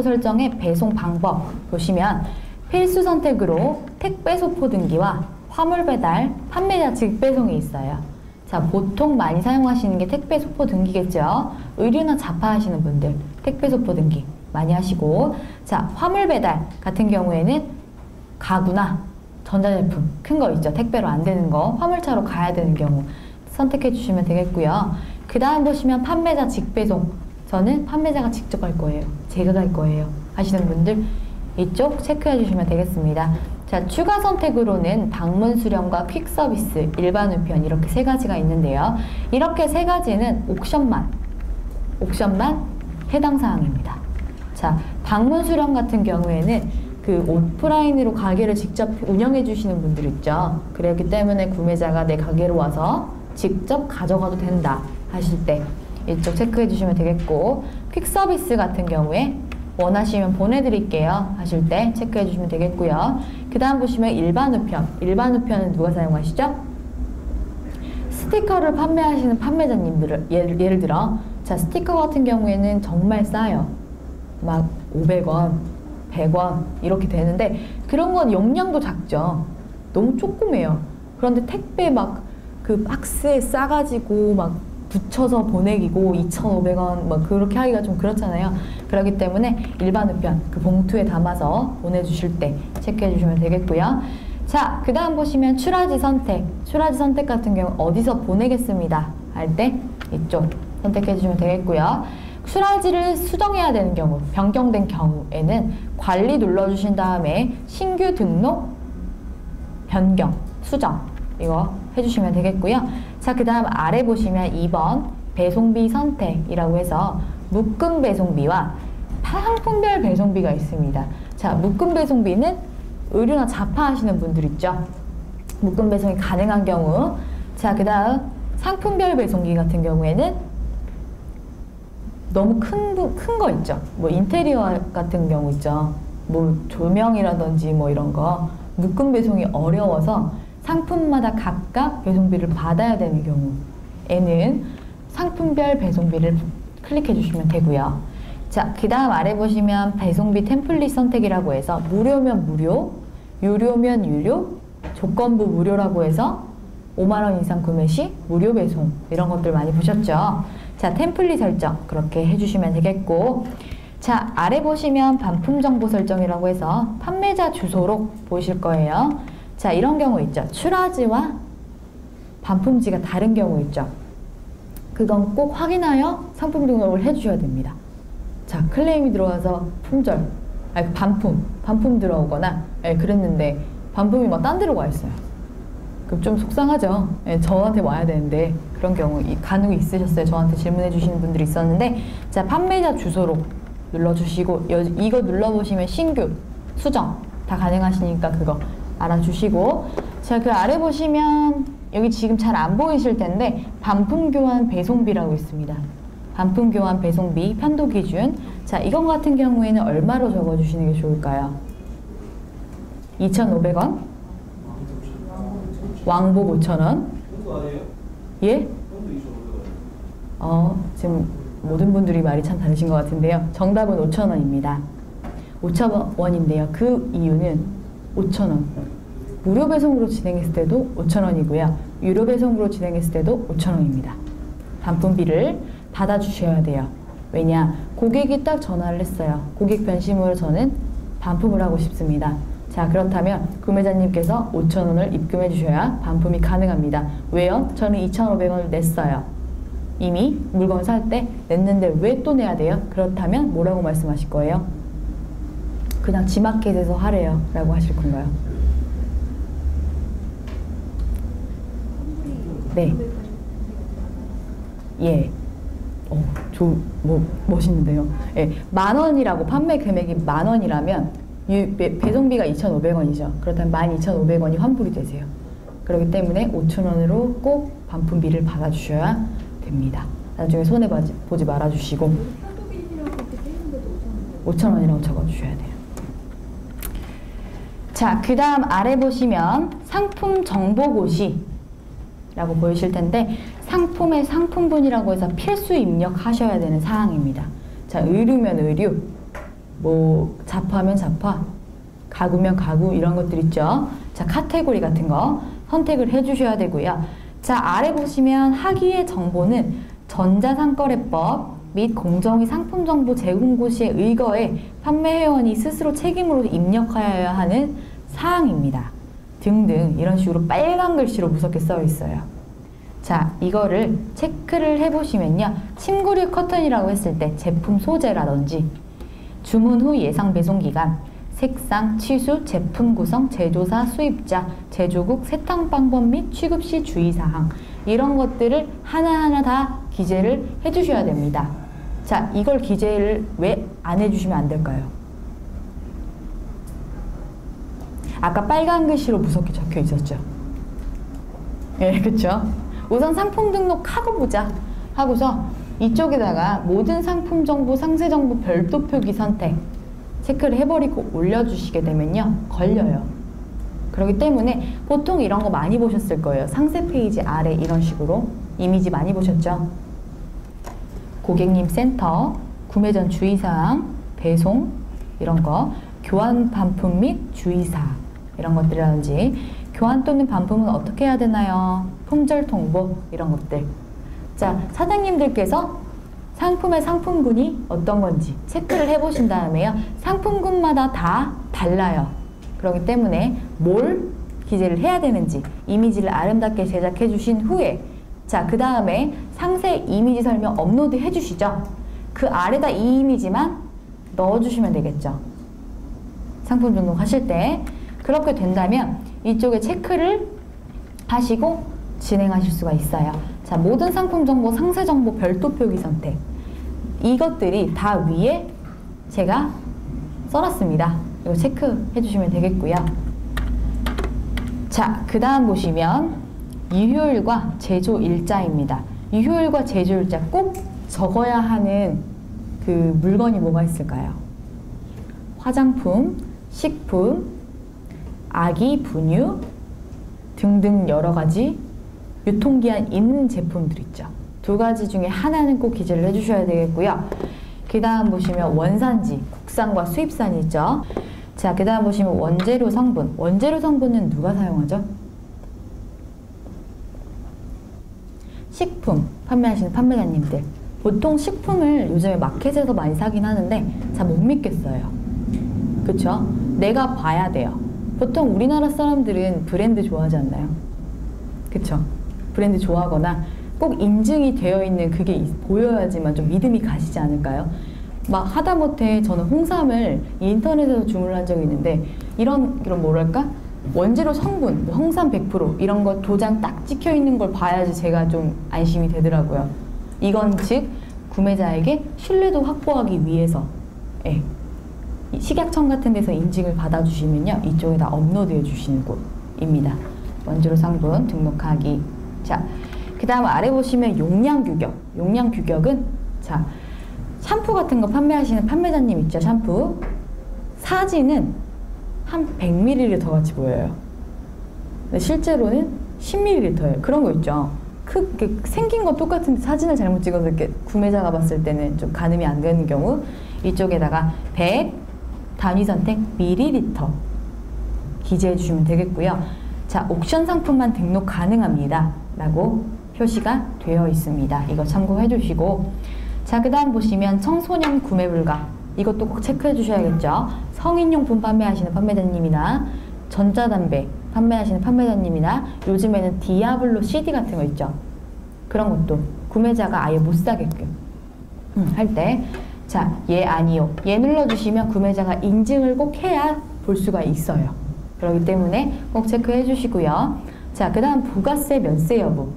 설정의 배송 방법 보시면 필수 선택으로 택배 소포 등기와 화물 배달, 판매자 직배송이 있어요. 자, 보통 많이 사용하시는 게 택배 소포 등기겠죠. 의류나 자파 하시는 분들 택배 소포 등기 많이 하시고, 자, 화물 배달 같은 경우에는 가구나 전자제품 큰 거 있죠. 택배로 안 되는 거 화물차로 가야 되는 경우 선택해 주시면 되겠고요. 그 다음 보시면 판매자 직배송. 저는 판매자가 직접 갈 거예요. 제가 갈 거예요. 하시는 분들 이쪽 체크해 주시면 되겠습니다. 자, 추가 선택으로는 방문 수령과 퀵 서비스, 일반 우편 이렇게 세 가지가 있는데요. 이렇게 세 가지는 옥션만 해당 사항입니다. 자, 방문 수령 같은 경우에는 그 오프라인으로 가게를 직접 운영해 주시는 분들 있죠. 그렇기 때문에 구매자가 내 가게로 와서 직접 가져가도 된다 하실 때 이쪽 체크해 주시면 되겠고, 퀵 서비스 같은 경우에 원하시면 보내드릴게요 하실 때 체크해 주시면 되겠고요. 그 다음 보시면 일반 우편은 누가 사용하시죠? 스티커를 판매하시는 판매자님들을 예를 들어, 자, 스티커 같은 경우에는 정말 싸요. 막 500원 100원 이렇게 되는데, 그런 건 용량도 작죠. 너무 조그매요. 그런데 택배 막 그 박스에 싸가지고 막 붙여서 보내기고 2,500원 뭐 그렇게 하기가 좀 그렇잖아요. 그렇기 때문에 일반 우편 그 봉투에 담아서 보내주실 때 체크해 주시면 되겠고요. 자, 그 다음 보시면 출하지 선택 같은 경우 어디서 보내겠습니다 할 때 이쪽 선택해 주시면 되겠고요. 출하지를 수정해야 되는 경우, 변경된 경우에는 관리 눌러주신 다음에 신규 등록, 변경, 수정 이거 해주시면 되겠고요. 자, 그 다음 아래 보시면 2번 배송비 선택이라고 해서 묶음 배송비와 상품별 배송비가 있습니다. 자, 묶음 배송비는 의류나 잡화 하시는 분들 있죠. 묶음 배송이 가능한 경우. 자, 그 다음 상품별 배송비 같은 경우에는 너무 큰 거 있죠. 뭐 인테리어 같은 경우 있죠. 뭐 조명이라든지 뭐 이런 거 묶음 배송이 어려워서 상품마다 각각 배송비를 받아야 되는 경우에는 상품별 배송비를 클릭해 주시면 되고요. 자, 그 다음 아래 보시면 배송비 템플릿 선택이라고 해서 무료면 무료, 유료면 유료, 조건부 무료라고 해서 5만 원 이상 구매 시 무료 배송 이런 것들 많이 보셨죠? 자, 템플릿 설정 그렇게 해주시면 되겠고, 자, 아래 보시면 반품 정보 설정이라고 해서 판매자 주소로 보실 거예요. 자, 이런 경우 있죠. 출하지와 반품지가 다른 경우 있죠. 그건 꼭 확인하여 상품 등록을 해주셔야 됩니다. 자, 클레임이 들어와서 반품 들어오거나 그랬는데 반품이 막 딴 데로 와 있어요. 그럼 좀 속상하죠. 저한테 와야 되는데 그런 경우 가능이 있으셨어요. 저한테 질문해 주시는 분들이 있었는데, 자, 판매자 주소로 눌러주시고 이거 눌러보시면 신규, 수정 다 가능하시니까 그거 알아주시고, 자, 그 아래 보시면 여기 지금 잘 안 보이실 텐데 반품 교환 배송비라고 있습니다. 반품 교환 배송비 편도 기준. 자, 이건 같은 경우에는 얼마로 적어주시는 게 좋을까요? 2,500원? 왕복 5,000원? 예? 지금 모든 분들이 말이 참 다르신 것 같은데요. 정답은 5,000원입니다. 5,000원인데요. 그 이유는 5,000원. 무료 배송으로 진행했을 때도 5,000원이고요. 유료 배송으로 진행했을 때도 5,000원입니다. 반품비를 받아주셔야 돼요. 왜냐? 고객이 딱 전화를 했어요. 고객 변심으로 저는 반품을 하고 싶습니다. 자, 그렇다면 구매자님께서 5,000원을 입금해 주셔야 반품이 가능합니다. 왜요? 저는 2,500원을 냈어요. 이미 물건 살 때 냈는데 왜 또 내야 돼요? 그렇다면 뭐라고 말씀하실 거예요? 그냥 지마켓에서 하래요 라고 하실 건가요? 네. 예. 멋있는데요. 예. 10,000원이라고 판매 금액이 10,000원이라면 배송비가 2,500원이죠. 그렇다면 12,500원이 환불이 되세요. 그렇기 때문에 5,000원으로 꼭 반품비를 받아주셔야 됩니다. 나중에 손해보지 말아주시고 5,000원이라고 적어주셔야 돼요. 자, 그 다음 아래 보시면 상품 정보고시 라고 보이실 텐데, 상품의 상품분이라고 해서 필수 입력하셔야 되는 사항입니다. 자, 의류면 의류, 뭐 잡화면 잡화, 가구면 가구 이런 것들 있죠. 자, 카테고리 같은 거 선택을 해주셔야 되고요. 자, 아래 보시면 하기의 정보는 전자상거래법 및 공정위 상품 정보 제공 시에 의거해 판매 회원이 스스로 책임으로 입력하여야 하는 사항입니다. 등등 이런 식으로 빨간 글씨로 무섭게 써 있어요. 자, 이거를 체크를 해보시면요. 침구류 커튼이라고 했을 때 제품 소재라든지 주문 후 예상 배송 기간, 색상, 치수, 제품 구성, 제조사, 수입자, 제조국, 세탁 방법 및 취급 시 주의사항 이런 것들을 하나하나 다 기재를 해주셔야 됩니다. 자, 이걸 기재를 왜 안 해주시면 안 될까요? 아까 빨간 글씨로 무섭게 적혀 있었죠. 예, 그쵸? 우선 상품 등록하고 보자 하고서 이쪽에다가 모든 상품 정보, 상세 정보 별도 표기 선택 체크를 해버리고 올려주시게 되면요, 걸려요. 그렇기 때문에 보통 이런 거 많이 보셨을 거예요. 상세 페이지 아래 이런 식으로 이미지 많이 보셨죠? 고객님 센터, 구매 전 주의사항, 배송 이런 거, 교환 반품 및 주의사 이런 것들이라든지 교환 또는 반품은 어떻게 해야 되나요? 품절 통보 이런 것들. 자, 사장님들께서 상품의 상품군이 어떤 건지 체크를 해보신 다음에요. 상품군마다 다 달라요. 그렇기 때문에 뭘 기재를 해야 되는지 이미지를 아름답게 제작해 주신 후에 자, 그 다음에 상세 이미지 설명 업로드 해주시죠. 그 아래다 이 이미지만 넣어주시면 되겠죠. 상품 등록하실 때. 그렇게 된다면 이쪽에 체크를 하시고 진행하실 수가 있어요. 자, 모든 상품 정보, 상세 정보 별도 표기 선택. 이것들이 다 위에 제가 써놨습니다. 이거 체크해 주시면 되겠고요. 자, 그 다음 보시면 유효일과 제조 일자입니다. 유효일과 제조 일자 꼭 적어야 하는 그 물건이 뭐가 있을까요? 화장품, 식품, 아기 분유 등등 여러 가지 유통기한 있는 제품들 있죠. 두 가지 중에 하나는 꼭 기재를 해주셔야 되겠고요. 그 다음 보시면 원산지, 국산과 수입산이 있죠. 자, 그 다음 보시면 원재료 성분. 원재료 성분은 누가 사용하죠? 식품 판매하시는 판매자님들. 보통 식품을 요즘에 마켓에서 많이 사긴 하는데 잘 못 믿겠어요. 그쵸? 내가 봐야 돼요. 보통 우리나라 사람들은 브랜드 좋아하지 않나요? 그쵸? 브랜드 좋아하거나 꼭 인증이 되어 있는 그게 보여야지만 좀 믿음이 가시지 않을까요? 막 하다못해 저는 홍삼을 인터넷에서 주문을 한 적이 있는데 이런 뭐랄까? 원재료 성분, 뭐 홍삼 100% 이런 거 도장 딱 찍혀 있는 걸 봐야지 제가 좀 안심이 되더라고요. 이건 즉 구매자에게 신뢰도 확보하기 위해서 예. 식약청 같은 데서 인증을 받아주시면요, 이쪽에다 업로드해 주시는 곳입니다. 원재료 성분 등록하기. 자, 그 다음 아래 보시면 용량 규격. 용량 규격은 자, 샴푸 같은 거 판매하시는 판매자님 있죠, 샴푸. 사진은 한 100ml 같이 보여요. 근데 실제로는 10ml예요. 그런 거 있죠. 생긴 건 똑같은데 사진을 잘못 찍어서 이렇게 구매자가 봤을 때는 좀 가늠이 안 되는 경우 이쪽에다가 100 단위 선택 ml 기재해 주시면 되겠고요. 자, 옥션 상품만 등록 가능합니다 라고 표시가 되어 있습니다. 이거 참고해 주시고, 자, 그 다음 보시면 청소년 구매 불가. 이것도 꼭 체크해 주셔야겠죠. 성인용품 판매하시는 판매자님이나 전자담배 판매하시는 판매자님이나 요즘에는 디아블로 CD 같은 거 있죠. 그런 것도 구매자가 아예 못 사게끔 할 때 자, 예, 아니요. 예 눌러주시면 구매자가 인증을 꼭 해야 볼 수가 있어요. 그렇기 때문에 꼭 체크해 주시고요. 자, 그 다음 부가세 면세 여부.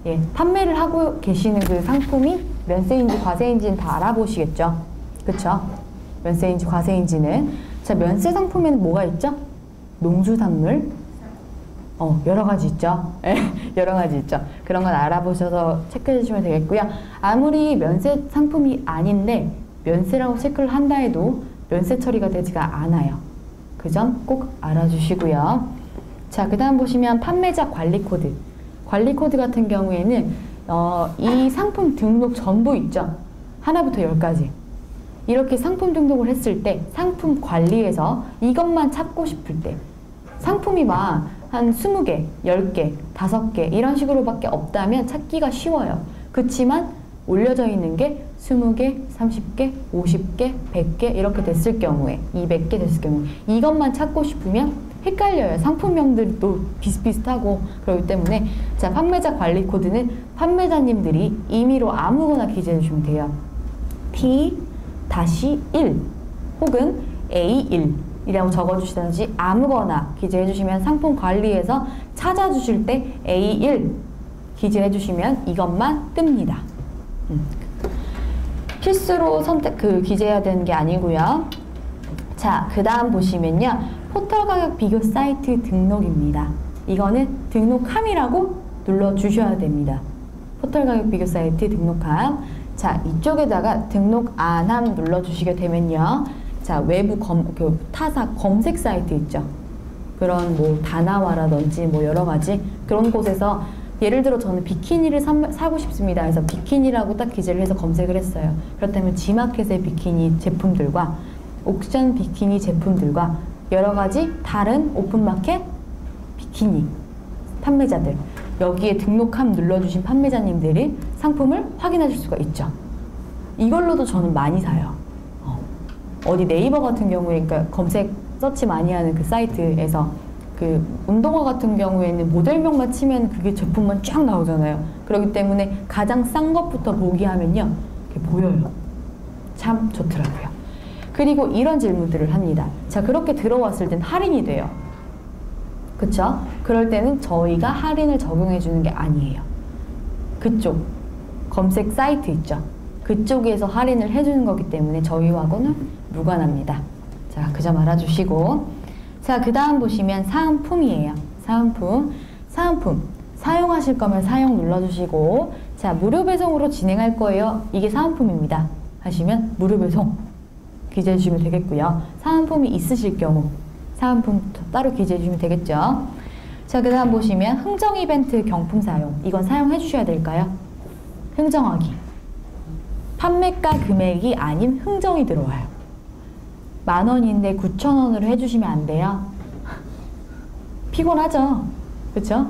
예, 판매를 하고 계시는 그 상품이 면세인지 과세인지는 다 알아보시겠죠. 그쵸? 면세인지 과세인지는. 자, 면세 상품에는 뭐가 있죠? 농수산물. 여러 가지 있죠. 여러 가지 있죠. 그런 건 알아보셔서 체크해 주시면 되겠고요. 아무리 면세 상품이 아닌데 면세라고 체크를 한다 해도 면세 처리가 되지가 않아요. 그 점 꼭 알아주시고요. 자, 그 다음 보시면 판매자 관리 코드. 관리 코드 같은 경우에는 이 상품 등록 전부 있죠. 하나부터 10까지. 이렇게 상품 등록을 했을 때 상품 관리에서 이것만 찾고 싶을 때 상품이 막 한 20개, 10개, 5개 이런 식으로밖에 없다면 찾기가 쉬워요. 그렇지만 올려져 있는 게 20개, 30개, 50개, 100개 이렇게 됐을 경우에 200개 됐을 경우에 이것만 찾고 싶으면 헷갈려요. 상품명들도 비슷비슷하고 그렇기 때문에 자, 판매자 관리 코드는 판매자님들이 임의로 아무거나 기재해 주시면 돼요. P-1 혹은 A1 이라고 적어주시든지 아무거나 기재해 주시면 상품 관리에서 찾아주실 때 A1 기재해 주시면 이것만 뜹니다. 필수로 기재해야 되는 게 아니고요. 자, 그 다음 보시면요. 포털 가격 비교 사이트 등록입니다. 이거는 등록함이라고 눌러주셔야 됩니다. 포털 가격 비교 사이트 등록함. 자, 이쪽에다가 등록 안함 눌러주시게 되면요. 자, 외부 타사 검색 사이트 있죠. 그런 뭐 다나와라든지 뭐 여러 가지 그런 곳에서 예를 들어 저는 비키니를 사고 싶습니다 해서 비키니라고 딱 기재를 해서 검색을 했어요. 그렇다면 지마켓의 비키니 제품들과 옥션 비키니 제품들과 여러 가지 다른 오픈마켓 비키니 판매자들 여기에 등록함 눌러주신 판매자님들이 상품을 확인하실 수가 있죠. 이걸로도 저는 많이 사요. 어디 네이버 같은 경우에 그러니까 검색 서치 많이 하는 그 사이트에서 그 운동화 같은 경우에는 모델명만 치면 그게 제품만 쫙 나오잖아요. 그렇기 때문에 가장 싼 것부터 보기 하면요. 그게 보여요. 참 좋더라고요. 그리고 이런 질문들을 합니다. 자, 그렇게 들어왔을 땐 할인이 돼요. 그쵸? 그럴 때는 저희가 할인을 적용해 주는 게 아니에요. 그쪽 검색 사이트 있죠? 그쪽에서 할인을 해주는 거기 때문에 저희하고는 무관합니다. 자, 그 점 알아주시고 자, 그 다음 보시면 사은품이에요. 사은품 사용하실 거면 사용 눌러주시고 자, 무료 배송으로 진행할 거예요. 이게 사은품입니다. 하시면 무료 배송 기재해 주시면 되겠고요. 사은품이 있으실 경우 사은품 따로 기재해 주시면 되겠죠. 자, 그 다음 보시면 흥정 이벤트 경품 사용 이건 사용해 주셔야 될까요? 흥정하기 판매가 금액이 아닌 흥정이 들어와요. 10,000원인데 9,000원으로 해주시면 안 돼요. 피곤하죠? 그쵸?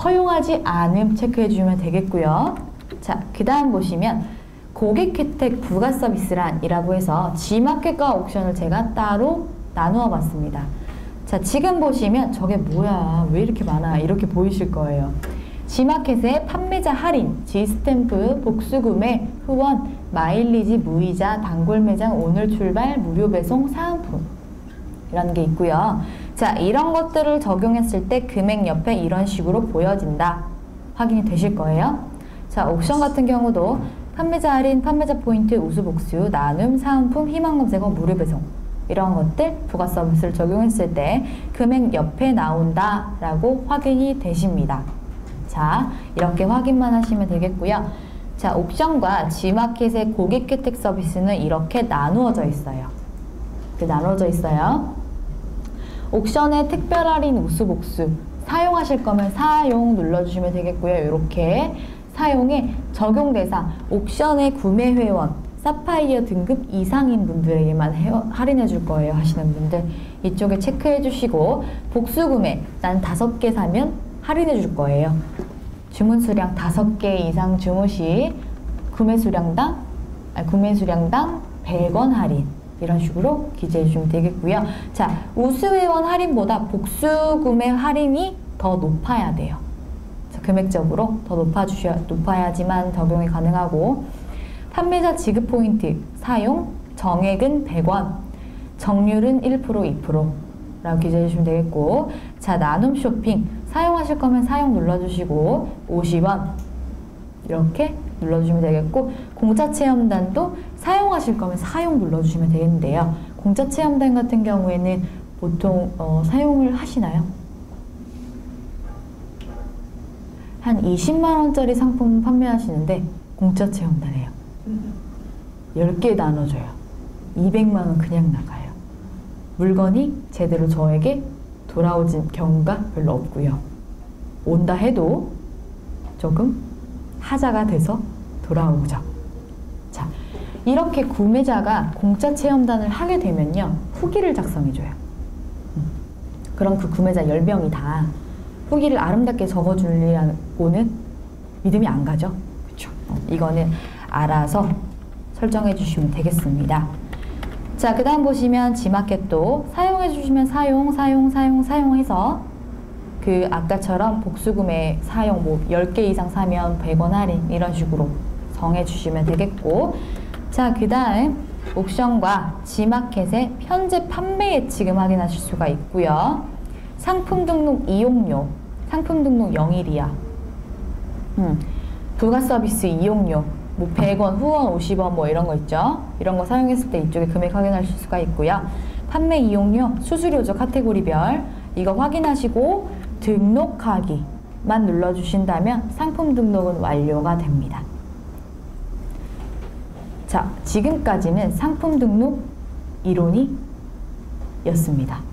허용하지 않음 체크해 주시면 되겠고요. 자, 그 다음 보시면 고객 혜택 부가 서비스란이라고 해서 G마켓과 옥션을 제가 따로 나누어 봤습니다. 자, 지금 보시면 저게 뭐야? 왜 이렇게 많아? 이렇게 보이실 거예요. G마켓의 판매자 할인, G스탬프, 복수구매, 후원, 마일리지, 무이자, 단골 매장, 오늘 출발, 무료 배송, 사은품 이런 게 있고요. 자, 이런 것들을 적용했을 때 금액 옆에 이런 식으로 보여진다. 확인이 되실 거예요. 자, 옥션 같은 경우도 판매자 할인, 판매자 포인트, 우수 복수, 나눔, 사은품, 희망 검색어, 무료 배송 이런 것들 부가 서비스를 적용했을 때 금액 옆에 나온다 라고 확인이 되십니다. 자, 이렇게 확인만 하시면 되겠고요. 자, 옥션과 G마켓의 고객 혜택 서비스는 이렇게 나누어져 있어요. 나누어져 있어요. 옥션의 특별 할인 우수 복수 사용하실 거면 사용 눌러주시면 되겠고요. 이렇게 사용의 적용 대상 옥션의 구매 회원 사파이어 등급 이상인 분들에게만 할인해 줄 거예요 하시는 분들 이쪽에 체크해 주시고 복수 구매 난 5개 사면 할인해 줄 거예요. 주문 수량 5개 이상 주문 시 구매 수량당 100원 할인 이런 식으로 기재해 주시면 되겠고요. 자, 우수회원 할인보다 복수 구매 할인이 더 높아야 돼요. 자, 금액적으로 더 높아야지만 적용이 가능하고 판매자 지급 포인트 사용 정액은 100원 정률은 1% 2%라고 기재해 주시면 되겠고 자, 나눔 쇼핑 사용하실 거면 사용 눌러주시고 50원 이렇게 눌러주시면 되겠고 공짜 체험단도 사용하실 거면 사용 눌러주시면 되겠는데요. 공짜 체험단 같은 경우에는 보통 사용을 하시나요? 한 20만원짜리 상품 판매하시는데 공짜 체험단이에요. 10개 나눠줘요. 200만원 그냥 나가요. 물건이 제대로 저에게 돌아오진 경우가 별로 없고요. 온다 해도 조금 하자가 돼서 돌아오죠. 자, 이렇게 구매자가 공짜 체험단을 하게 되면요. 후기를 작성해줘요. 그럼 그 구매자 10명이 다 후기를 아름답게 적어주려고는 믿음이 안 가죠. 그렇죠? 이거는 알아서 설정해 주시면 되겠습니다. 자, 그 다음 보시면 G마켓도 사용해 주시면 사용해서 그 아까처럼 복수구매 사용 뭐 10개 이상 사면 100원 할인 이런 식으로 정해 주시면 되겠고, 자, 그 다음 옥션과 G마켓의 현재 판매 예치금 확인하실 수가 있고요. 상품 등록 이용료, 상품 등록 0일이야. 부가 서비스 이용료, 뭐 100원, 후원 50원 뭐 이런 거 있죠. 이런 거 사용했을 때 이쪽에 금액 확인하실 수가 있고요. 판매 이용료, 수수료죠. 카테고리별. 이거 확인하시고 등록하기만 눌러주신다면 상품 등록은 완료가 됩니다. 자, 지금까지는 상품 등록 이론이었습니다.